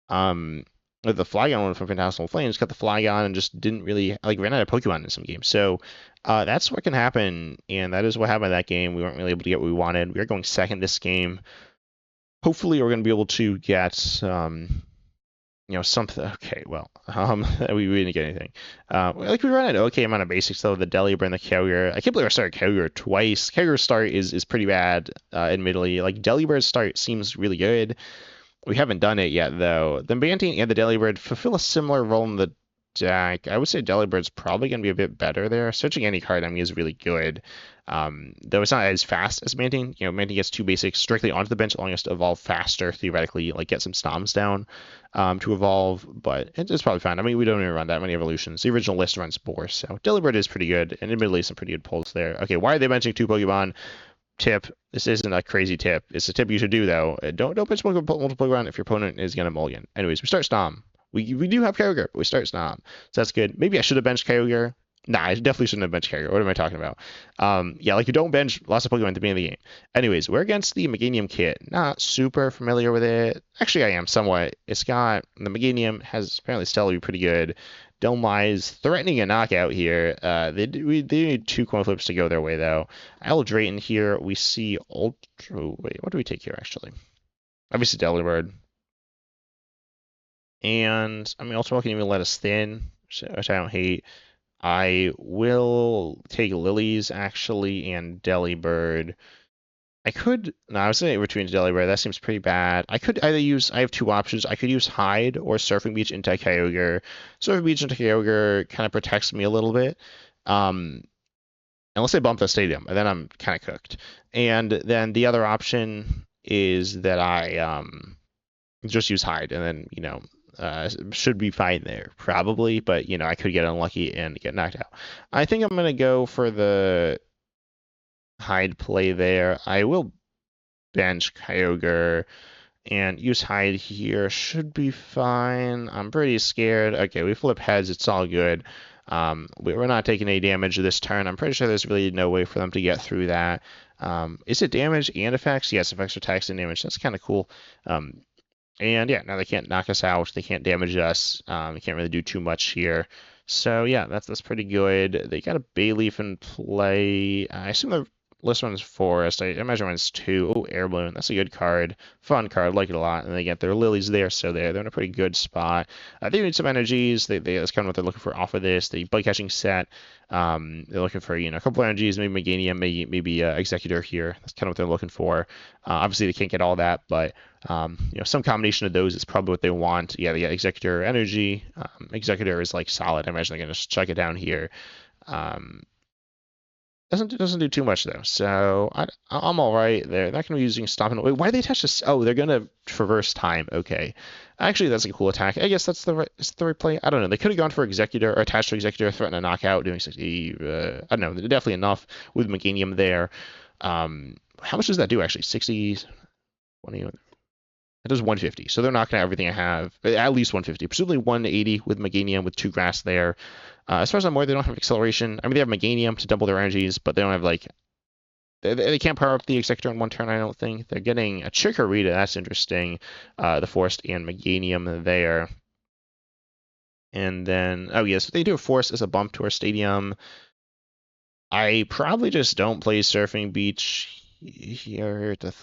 [SPEAKER 1] um, with the Flygon one from Fantastical Flames, got the Flygon and just didn't really like ran out of Pokemon in some games. So that's what can happen, and that is what happened in that game. We weren't really able to get what we wanted. We are going second this game. Hopefully, we're going to be able to get something. Okay, well, we didn't get anything. Like we ran an okay amount of basics though. The Delibird and the Kyogre. I can't believe I started Kyogre twice. Kyogre's start is pretty bad, admittedly. Like Delibird's start seems really good. We haven't done it yet, though. The Mantine and the Delibird fulfill a similar role in the deck. I would say Delibird's probably going to be a bit better there. Switching any card, I mean, is really good. Though it's not as fast as Mantine. Mantine gets 2 basics strictly onto the bench, allowing us to evolve faster, theoretically, like get some Stoms down to evolve. But it's probably fine. I mean, we don't even run that many evolutions. The original list runs 4, so Delibird is pretty good, and admittedly some pretty good pulls there. Okay, why are they benching 2 Pokemon? Tip. This isn't a crazy tip. It's a tip you should do though. Don't bench multiple Pokemon if your opponent is gonna mulligan. Anyways, we start Stom. We do have Kyogre, but we start Stom. So that's good. Maybe I should have benched Kyogre. Nah, I definitely shouldn't have benched Kyogre. What am I talking about? Yeah, like you don't bench lots of Pokemon at the beginning of the game. Anyways, we're against the Meganium kit. Not super familiar with it. Actually, I am somewhat. It's got the Meganium has apparently Stellar pretty good. Dhelmise threatening a knockout here. They need 2 coin flips to go their way, though. Drayton here. We see Ultra. Wait, what do we take here, actually? Obviously, Delibird. And, I mean, Ultra can even let us thin, which I don't hate. I will take Lilies, actually, and Delibird. I was saying between Delibird. That seems pretty bad. I could either use, I have 2 options. I could use Hide or Surfing Beach into Kyogre. Surfing Beach into Kyogre kind of protects me a little bit. Unless they bump the stadium, and then I'm kind of cooked. And then the other option is that I just use Hide, and then, should be fine there, probably. But, I could get unlucky and get knocked out. I think I'm going to go for the Hide play there. I will bench Kyogre and use Hide here. Should be fine. I'm pretty scared. Okay, we flip heads. It's all good. We're not taking any damage this turn. I'm pretty sure there's really no way for them to get through that. Is it damage and effects? Yes, effects, attacks, and damage. That's kind of cool. And yeah, now they can't knock us out. They can't damage us. They can't really do too much here. So yeah, that's pretty good. They got a Bayleaf in play. I assume the list runs Forest. I imagine runs 2. Oh, Air Balloon. That's a good card. Fun card. Like it a lot. And they get their Lilies there, so they're in a pretty good spot. They need some energies. That's kind of what they're looking for off of this. The bug catching set. They're looking for a couple of energies, maybe Meganium, maybe Executor here. That's kind of what they're looking for. Obviously, they can't get all that, but some combination of those is probably what they want. Yeah, they get Executor energy. Executor is like solid. I imagine they're gonna just chuck it down here. Doesn't do too much though, so I'm all right there. They're not gonna be using Stomp and Wait, why do they attach this? Oh, they're gonna traverse time. Okay, actually that's a cool attack. I guess that's is the right play. I don't know. They could have gone for Executor or attached to Executor, threaten a knockout, doing 60. I don't know. They're definitely enough with Meganium there. How much does that do actually? 60. 20. It does 150, so they're knocking out everything I have. At least 150, presumably 180 with Meganium with 2 grass there. As far as I'm aware, they don't have acceleration. I mean, they have Meganium to double their energies, but they don't have they can't power up the Executor in one turn. I don't think they're getting a Chikorita. That's interesting. The Forest and Meganium there, and then yes, they do have Forest as a bump to our stadium. I probably just don't play Surfing Beach here to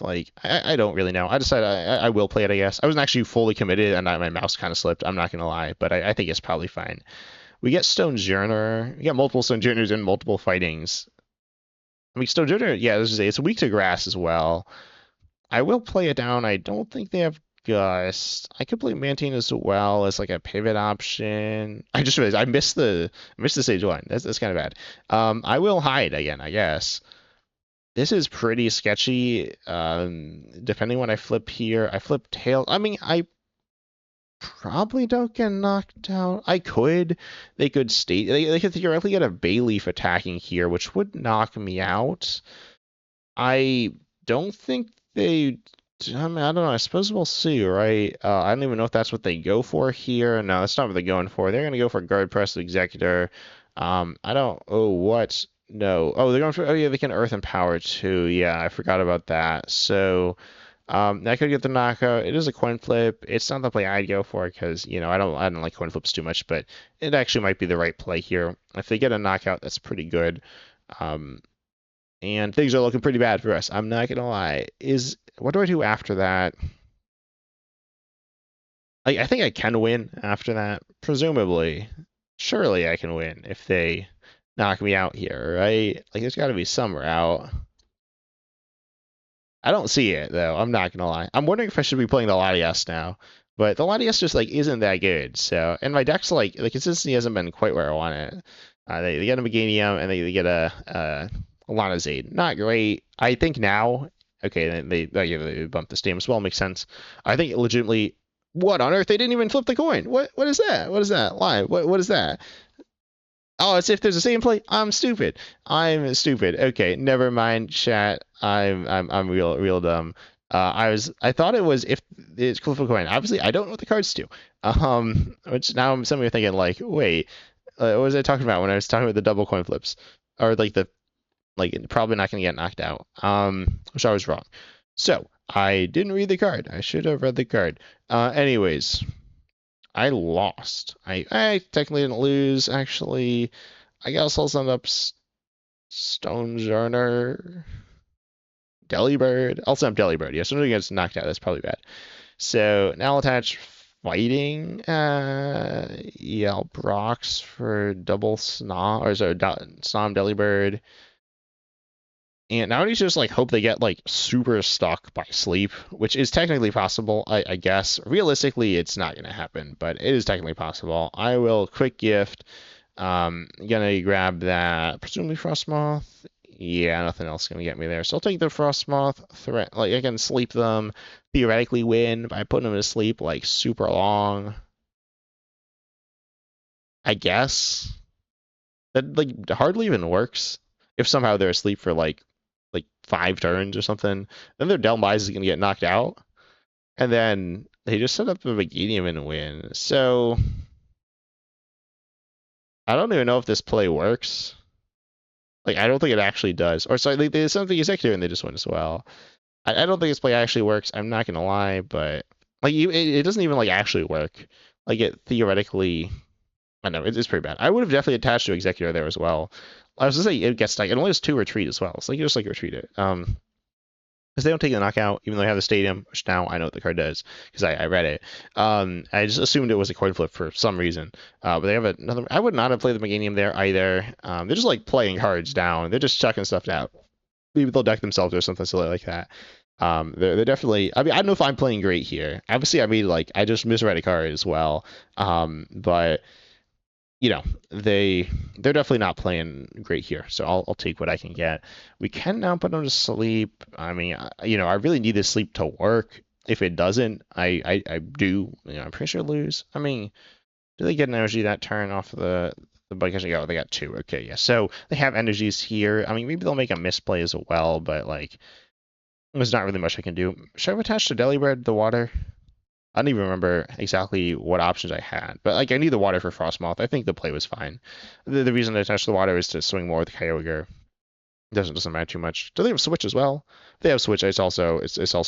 [SPEAKER 1] I don't really know. I decided I will play it, I guess. I wasn't actually fully committed and my mouse kind of slipped. I'm not gonna lie, but I think it's probably fine. We get Stonejourner. We got multiple Stonejourners and multiple fightings. I mean, Stonejourner, yeah, it's weak to grass as well. I will play it down. I don't think they have Gust. I could play Mantine as well as like a pivot option. I just realized I missed the stage 1. That's kind of bad. I will Hide again, I guess. This is pretty sketchy. Depending when I flip here, I flip tail. I mean, I probably don't get knocked out. I could. They could stay. They could theoretically get a Bayleaf attacking here, which would knock me out. I don't think they. I mean, I don't know. I suppose we'll see, right? I don't even know if that's what they go for here. No, that's not what they're going for. They're going to go for guard press executor. I don't. Oh, what? No. Oh, they're going for. Oh, yeah, they can earth and power too. Yeah, I forgot about that. So, that could get the knockout. It is a coin flip. It's not the play I'd go for because I don't like coin flips too much, but it actually might be the right play here. If they get a knockout, that's pretty good. Um, and things are looking pretty bad for us. I'm not gonna lie. What do I do after that? I think I can win after that, presumably. Surely I can win if they knock me out here, right? Like there's got to be some route. I don't see it though. I'm not gonna lie. I'm wondering if I should be playing the Latias now, but the Latias just like isn't that good. So and my deck's like the consistency hasn't been quite where I want it. They get a Meganium and they get a Lanazade. Not great. I think now. Okay, then they bumped the stamina as well. Makes sense. I think legitimately. What on earth? They didn't even flip the coin. What is that? What is that? Live. What is that? Oh, as if there's a same play. I'm stupid. I'm stupid. Okay, never mind, chat. I'm real dumb. I thought it was if it's flip a coin. Obviously, I don't know what the cards do. Which now some of you are thinking like, wait, what was I talking about when I was talking about the double coin flips, or like probably not gonna get knocked out. Which I was wrong. So I didn't read the card. I should have read the card. Anyways, I lost. I technically didn't lose, actually. I guess I'll send up Stonejourner, Delibird. I'll send up Delibird. Yeah, somebody gets knocked out. That's probably bad. So now I'll attach Fighting. Yeah, I'll Brox for double Snom, or sorry, Snom Delibird. And nowadays just like hope they get like super stuck by sleep, which is technically possible, I guess. Realistically, it's not gonna happen, but it is technically possible. I will quick gift. Gonna grab that, presumably Frostmoth. Yeah, nothing else gonna get me there. So I'll take the Frostmoth threat. Like I can sleep them, theoretically win by putting them to sleep like super long. I guess that like hardly even works. If somehow they're asleep for like 5 turns or something, then their Delmise is gonna get knocked out, and then they just set up a Meganium and win. So I don't even know if this play works. Like I don't think it actually does. Or sorry, they sent the executive and they just win as well. I don't think this play actually works. I'm not gonna lie, but like it doesn't even like actually work. Like it theoretically, I know it's pretty bad. I would have definitely attached to executor there as well. I was gonna say it gets stuck. It only has 2 retreat as well. So like you just like retreat it. Because they don't take the knockout, even though they have the stadium, which now I know what the card does because I read it. I just assumed it was a coin flip for some reason. But they have another. I would not have played the Meganium there either. They're just like playing cards down. They're just chucking stuff out. Maybe they'll deck themselves or something silly like that. They're definitely. I mean, I don't know if I'm playing great here. Obviously, I mean, like I just misread a card as well. But you know, they're definitely not playing great here. So I'll take what I can get. We can now put them to sleep. I mean, I really need this sleep to work. If it doesn't, I do. I'm pretty sure lose. I mean, do they get an energy that turn off the bike? Oh, they got 2. Okay, yeah. So they have energies here. I mean, maybe they'll make a misplay as well, but like, there's not really much I can do. Should I have attached to Delibird the water? I don't even remember exactly what options I had, but like I need the water for Frostmoth. I think the play was fine. The reason I touched the water is to swing more with Kyogre. Doesn't matter too much. Do they have Switch as well? If they have Switch. It's also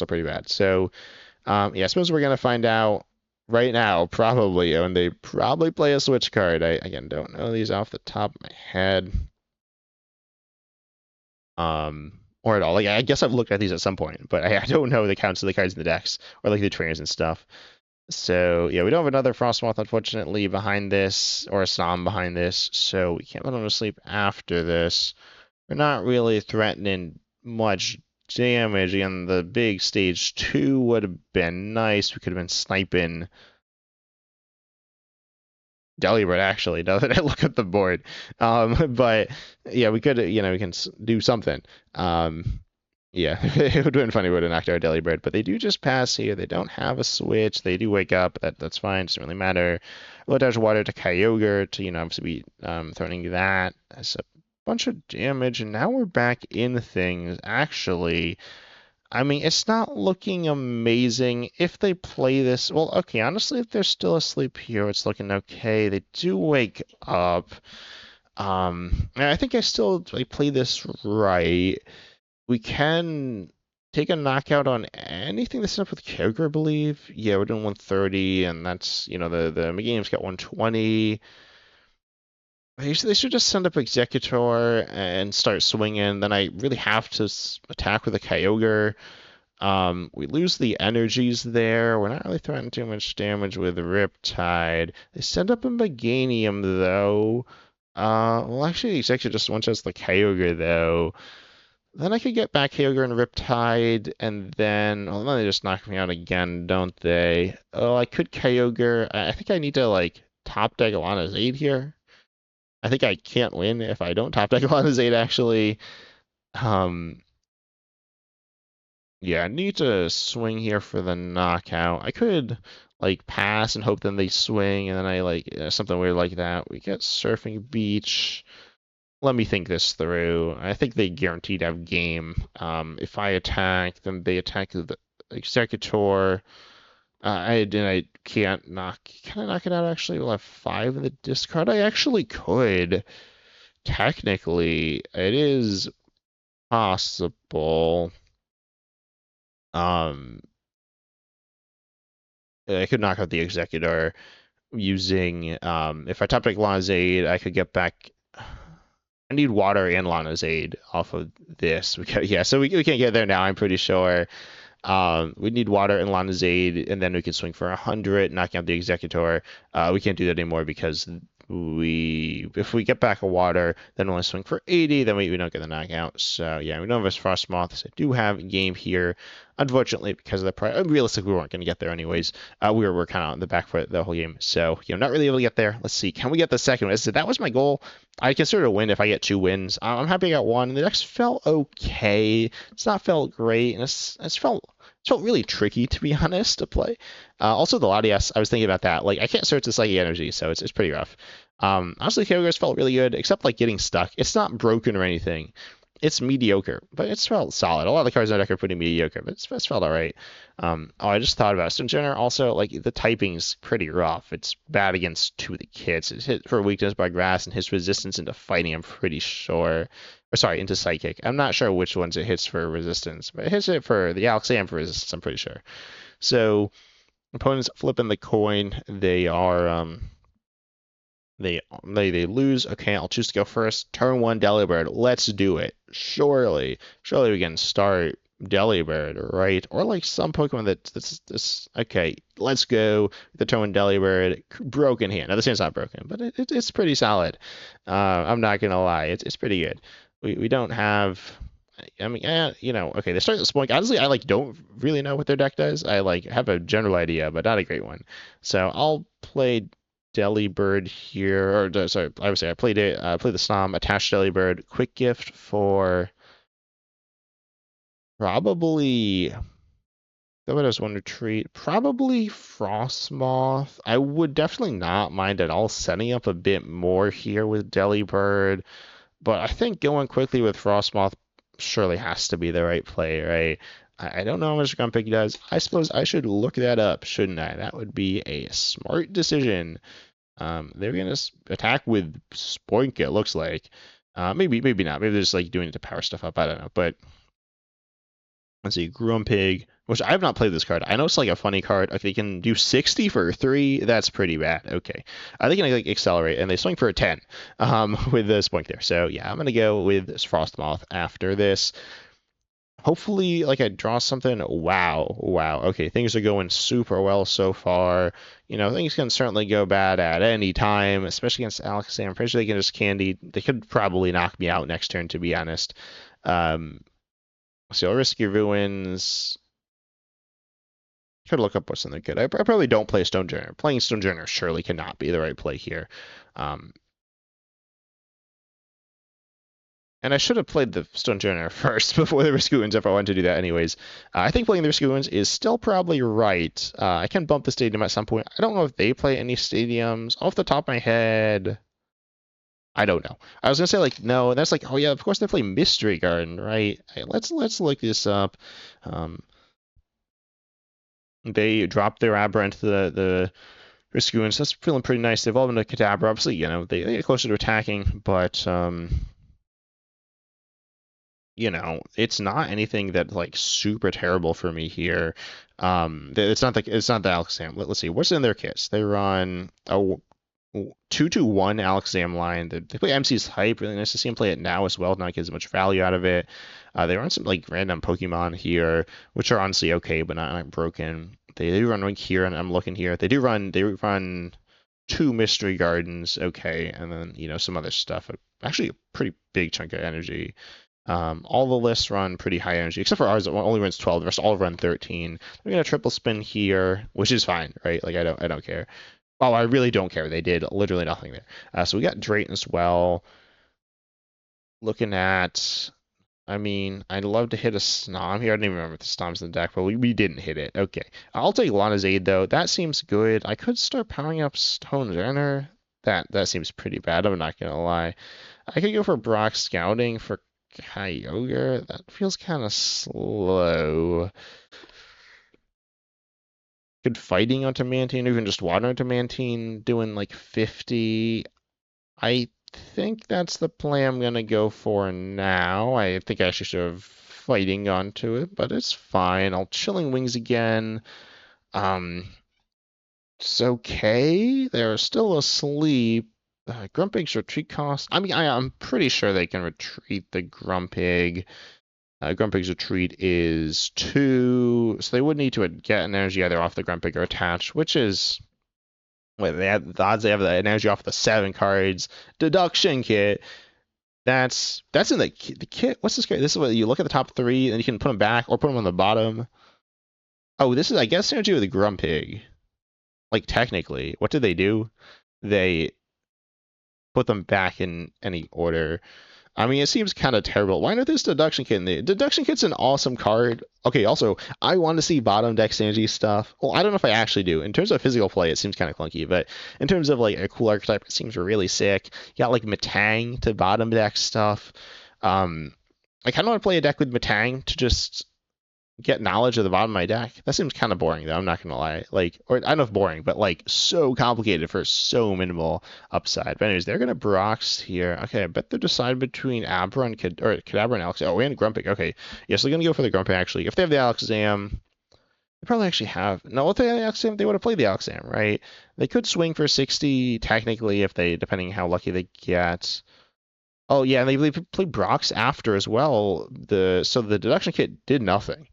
[SPEAKER 1] pretty bad. So yeah, I suppose we're gonna find out right now probably, and they probably play a Switch card. I again don't know these off the top of my head. Or at all. Like I guess I've looked at these at some point, but I don't know the counts of the cards in the decks or like the trainers and stuff. So yeah, we don't have another Frostmoth unfortunately behind this, or a Snom behind this, so we can't put them to sleep after this. We're not really threatening much damage. Again, the big stage 2 would have been nice. We could have been sniping Delibird actually, now that I look at the board. But yeah, we could, we can do something. Yeah, it would have been funny if we would have knocked out Delibird, but they do just pass here. They don't have a switch. They do wake up. That's fine. Doesn't really matter. We'll attach water to Kyogre to, obviously be threatening that as a bunch of damage, and now we're back in things. Actually, I mean, it's not looking amazing. If they play this, well, okay, honestly, if they're still asleep here, it's looking okay. They do wake up. And I think I still like play this right. We can take a knockout on anything that's up with Kyogre, I believe. Yeah, we're doing 130, and that's, the game's got 120. They should just send up Executor and start swinging. Then I really have to attack with a Kyogre. We lose the energies there. We're not really throwing too much damage with Riptide. They send up a Meganium, though. Well, actually, Executor just wants us the Kyogre, though. Then I could get back Kyogre and Riptide, and then they just knock me out again, don't they? Oh, I could Kyogre. I think I need to, top deck Alana's Aid here. I think I can't win if I don't top deck Alana's Aid, actually. Um, yeah, I need to swing here for the knockout. I could, pass and hope then they swing, and then something weird like that. We get Surfing Beach. Let me think this through. I think they guaranteed have game. If I attack, then they attack the Executor. I can't knock. Can I knock it out? Actually, we'll have 5 in the discard. I actually could. Technically, it is possible. Um, I could knock out the Executor using. If I top deck Lana's Aid, I could get back. I need water and Lana's Aid off of this. So we can't get there now, I'm pretty sure. We need water and Lana's Aid, and then we can swing for 100, knocking out the Executor. We can't do that anymore because if we get back a water, then we'll swing for 80, then we don't get the knockout. So yeah, we don't have a Frost Moth. So I do have game here. Unfortunately, because of the price, realistically, we weren't going to get there anyways. We're kind of on the back foot the whole game. So, not really able to get there. Let's see. Can we get the second one? That was my goal. I consider a win if I get 2 wins. I'm happy I got 1. The next felt okay. It's not felt great, and it's felt really tricky, to be honest, to play. Also, the Latias, I was thinking about that. I can't search the Psychic Energy, so it's pretty rough. Honestly, Kyogre's felt really good, except getting stuck. It's not broken or anything. It's mediocre, but it's felt solid. A lot of the cards in the deck are pretty mediocre, but it's felt all right. I just thought about Stonjourner. Also, the typing's pretty rough. It's bad against 2 of the kits. It's hit for weakness by grass, and his resistance into fighting, I'm pretty sure. Or sorry, into psychic. I'm not sure which ones it hits for resistance, but it hits it for the Alakazam for resistance, I'm pretty sure. So, opponents flipping the coin. They are they lose. Okay, I'll choose to go first. Turn 1 Delibird. Let's do it. Surely we can start Delibird, right? Or some Pokemon that's okay. Let's go. The turn 1 Delibird. Broken hand. Now this hand's not broken, but it's pretty solid. I'm not gonna lie. It's pretty good. We don't have. I mean, okay. They start with Spoink. Honestly, I don't really know what their deck does. I have a general idea, but not a great one. So I'll play Delibird here, or sorry, I would say I played it. Played the Snom, attached Delibird, quick gift for probably. That was one retreat. Probably Frostmoth. I would definitely not mind at all setting up a bit more here with Delibird, but I think going quickly with Frostmoth surely has to be the right play, right? I don't know how much Grumpig does. I suppose I should look that up, shouldn't I? That would be a smart decision. They're gonna attack with Spoink, it looks like. Maybe not. Maybe they're just doing it to power stuff up. I don't know. But let's see, Grumpig, which I have not played this card. I know it's a funny card. If they can do 60 for 3, that's pretty bad. Okay. They can accelerate, and they swing for a 10 with the Spoink there. So yeah, I'm gonna go with Frostmoth after this. Hopefully, I draw something. Wow. Okay, things are going super well so far. Things can certainly go bad at any time, especially against Alakazam. I'm pretty sure they can just candy. They could probably knock me out next turn, to be honest. So Risky Ruins. Could look up what's something good. I probably don't play Stonjourner. Playing Stonjourner surely cannot be the right play here. And I should have played the Stonjourner first before the Riskuins if I wanted to do that anyways. I think playing the Riskuins is still probably right. I can bump the stadium at some point. I don't know if they play any stadiums. Off the top of my head, I don't know. I was gonna say like no, and that's like oh yeah, of course they play Mystery Garden, right? Hey, let's look this up. Um, they dropped their Abra into the Riskuins. That's feeling pretty nice. They evolved into Kadabra. Obviously, they get closer to attacking, but it's not anything that like super terrible for me here. It's not the Alakazam. Let's see what's in their kits. They run a 2-1 Alakazam line. They play MC's Hype. Really nice to see him play it now as well. Not get as much value out of it. They run some like random Pokemon here, which are honestly okay, but not broken. They do run Wink here, and I'm looking here. They run two Mystery Gardens, okay, and then some other stuff. Actually, a pretty big chunk of energy. All the lists run pretty high energy, except for ours that only runs 12. The rest all run 13. We're gonna triple spin here, which is fine, right? Like I don't care. Oh, I really don't care. They did literally nothing there. So we got Drayton as well. Looking at, I mean, I'd love to hit a Snom here. I don't even remember if the Snom's in the deck, but we didn't hit it. Okay. I'll take Lana's Aid though. That seems good. I could start powering up Stone's That seems pretty bad. I'm not gonna lie. I could go for Brock Scouting for Kyogre. That feels kind of slow. Could Fighting onto Mantine, or even just Water onto Mantine, doing like 50. I think that's the play I'm gonna go for now. I think I actually should have Fighting onto it, but it's fine. I'll Chilling Wings again. It's okay. They're still asleep. Grumpig's retreat cost. I mean, I'm pretty sure they can retreat the Grumpig. Grumpig's retreat is 2, so they would need to get an energy either off the Grumpig or attached, which is they have the odds they have the energy off the 7 cards. Deduction kit. That's in the kit. What's this kit? This is what you look at the top 3 and you can put them back or put them on the bottom. Oh, this is I guess energy with the Grumpig. Like technically, what did they do? They put them back in any order. I mean, it seems kind of terrible. Why not this Deduction Kit? Deduction Kit's an awesome card. Okay, also, I want to see bottom deck synergy stuff. Well, I don't know if I actually do. In terms of physical play, it seems kind of clunky, but in terms of like a cool archetype, it seems really sick. You got like Matang to bottom deck stuff. I kind of want to play a deck with Matang to just get knowledge of the bottom of my deck. That seems kind of boring though, I'm not gonna lie. Like, or I don't know if boring, but like so complicated for so minimal upside. But anyways, they're gonna Brox here. Okay, I bet they're decided between Abra and Kadabra and Alex. Oh, and Grumpig. Okay. Yes, they're gonna go for the Grumpig actually. If they have the Alakazam, they probably actually have. No, if they had the Alakazam, they would have played the Alakazam, right? They could swing for 60 technically if they, depending how lucky they get. Oh yeah, and they play Brox after as well. So the deduction kit did nothing.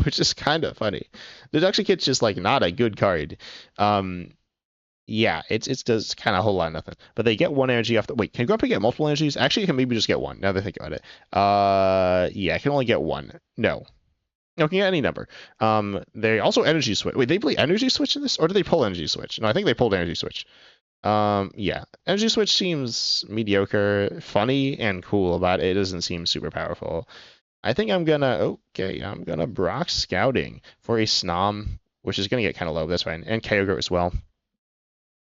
[SPEAKER 1] Which is kind of funny. Deduction kit's just like not a good card. Yeah, it does kind of a whole lot of nothing. But they get 1 energy off the. Wait, can Grumpy get multiple energies? Actually, you can maybe just get 1. Now that I think about it. Yeah, I can only get 1. No, you can get any number. They also energy switch. Wait, they play energy switch in this, or do they pull energy switch? No, I think they pulled energy switch. Yeah, energy switch seems mediocre, funny, and cool, but it doesn't seem super powerful. I think I'm gonna Brock Scouting for a Snom, which is gonna get kind of low. That's fine, and Kyogre as well.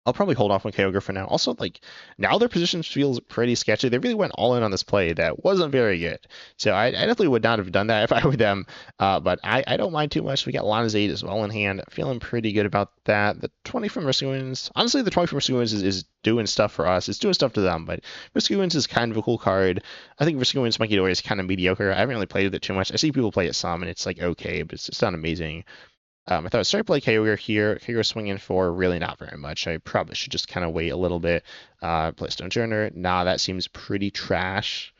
[SPEAKER 1] I'll probably hold off on Kyogre for now. Also, like, now their position feels pretty sketchy. They really went all in on this play that wasn't very good. So I definitely would not have done that if I were them. But I don't mind too much. We got Lana's 8 as well in hand. Feeling pretty good about that. The 20 from Riskuins. Honestly, the 20 from Riskuins is doing stuff for us. It's doing stuff to them, but Riskuins is kind of a cool card. I think Riskuins Monkey Dory is kind of mediocre. I haven't really played with it too much. I see people play it some, and it's like okay, but it's not amazing. I thought I'd start to play Kyogre here. Kyogre swinging for really not very much. I probably should just kind of wait a little bit. Play Stonejourner. Nah, that seems pretty trash.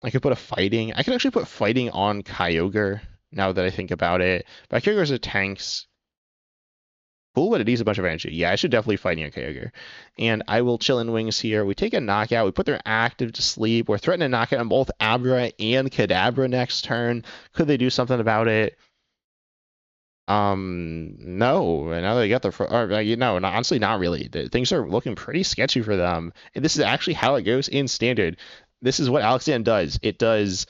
[SPEAKER 1] I could put a Fighting. I could actually put Fighting on Kyogre now that I think about it. But Kyogre's a tanks. Cool, but it needs a bunch of energy. Yeah, I should definitely Fighting on Kyogre. And I will Chillin' Wings here. We take a knockout. We put their active to sleep. We're threatening to knock out on both Abra and Kadabra next turn. Could they do something about it? No. Now they got honestly, not really. Things are looking pretty sketchy for them. And this is actually how it goes in standard. This is what Alexander does. It does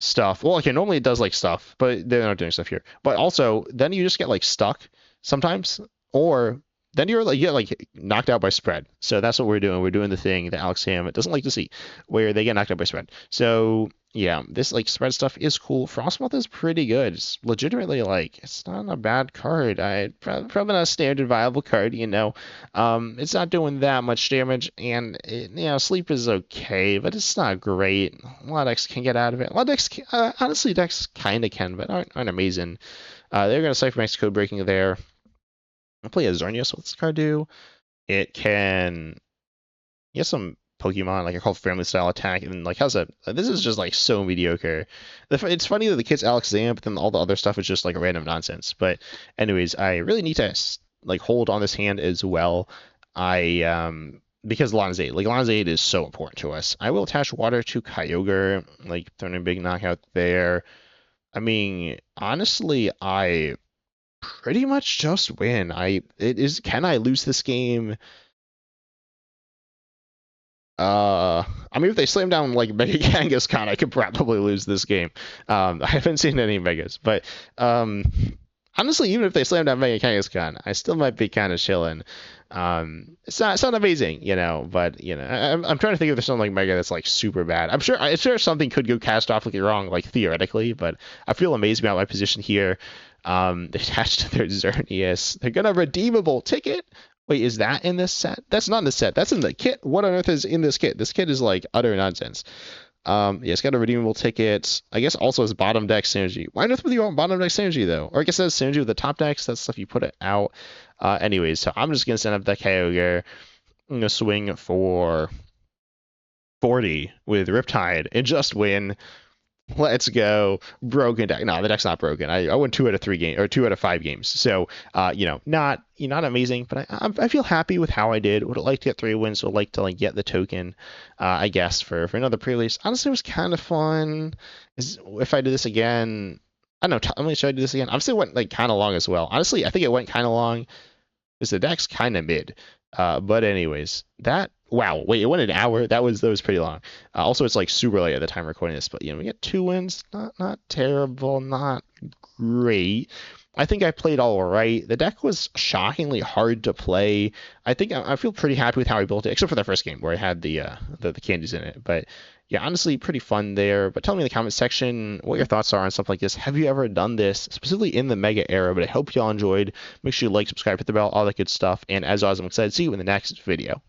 [SPEAKER 1] stuff. Well, okay, normally it does like stuff, but they're not doing stuff here. But also, then you just get like stuck sometimes, or then you're like, you get like knocked out by spread. So that's what we're doing. We're doing the thing that Alex Hammond doesn't like to see, where they get knocked out by spread. So yeah, this like spread stuff is cool. Frostmoth is pretty good. It's legitimately like it's not a bad card. Probably not a standard viable card, you know. It's not doing that much damage, and sleep is okay, but it's not great. A lot of decks can get out of it. A lot of decks, honestly, decks kind of can, but aren't amazing. They're gonna Cypher Max code breaking there. I'll play a Xerneas. What's this card do? It can get some Pokemon like a called family style attack, and like how's that? This is just like so mediocre. It's funny that the kid's Alakazam, but then all the other stuff is just like random nonsense. But anyways, I really need to like hold on this hand as well. Because Lonzade is so important to us. I will attach water to Kyogre, like throwing a big knockout there. I mean, honestly, I pretty much just win. Can I lose this game? I mean, if they slam down like Mega Kangaskhan, I could probably lose this game. I haven't seen any Megas, but honestly, even if they slam down Mega Kangaskhan, I still might be kind of chilling. It's not amazing, but I'm trying to think if there's something like Mega that's like super bad. I'm sure something could go catastrophically wrong, like theoretically, but I feel amazed about my position here. They attached to their Xerneas. They're gonna redeemable ticket. Wait, is that in this set? That's not in the set. That's in the kit. What on earth is in this kit? This kit is like utter nonsense. Yeah, it's got a redeemable ticket. I guess also has bottom deck synergy. Why on earth would you want bottom deck synergy though? Or I guess it has synergy with the top decks. That's stuff you put it out. Anyways, so I'm just gonna send up that Kyogre. I'm gonna swing for 40 with Riptide and just win. Let's go. Broken deck. No, the deck's not broken. I won 2 out of 3 games or 2 out of 5 games. So, not amazing, but I feel happy with how I did. Would like to get 3 wins. Would like to like get the token, I guess for another pre-release. Honestly, it was kind of fun. If I do this again, I don't know. How many should I do this again? Obviously, it went like kind of long as well. Honestly, I think it went kind of long because the deck's kind of mid. But anyways, wow, wait, it went an hour. That was pretty long. Also, it's like super late at the time recording this, but we get 2 wins. Not terrible, not great. I think I played all right. The deck was shockingly hard to play. I think I feel pretty happy with how I built it, except for the first game where I had the candies in it. But yeah, honestly, pretty fun there. But tell me in the comments section what your thoughts are on stuff like this. Have you ever done this, specifically in the Mega era? But I hope you all enjoyed. Make sure you like, subscribe, hit the bell, all that good stuff. And as always, I'm excited to see you in the next video.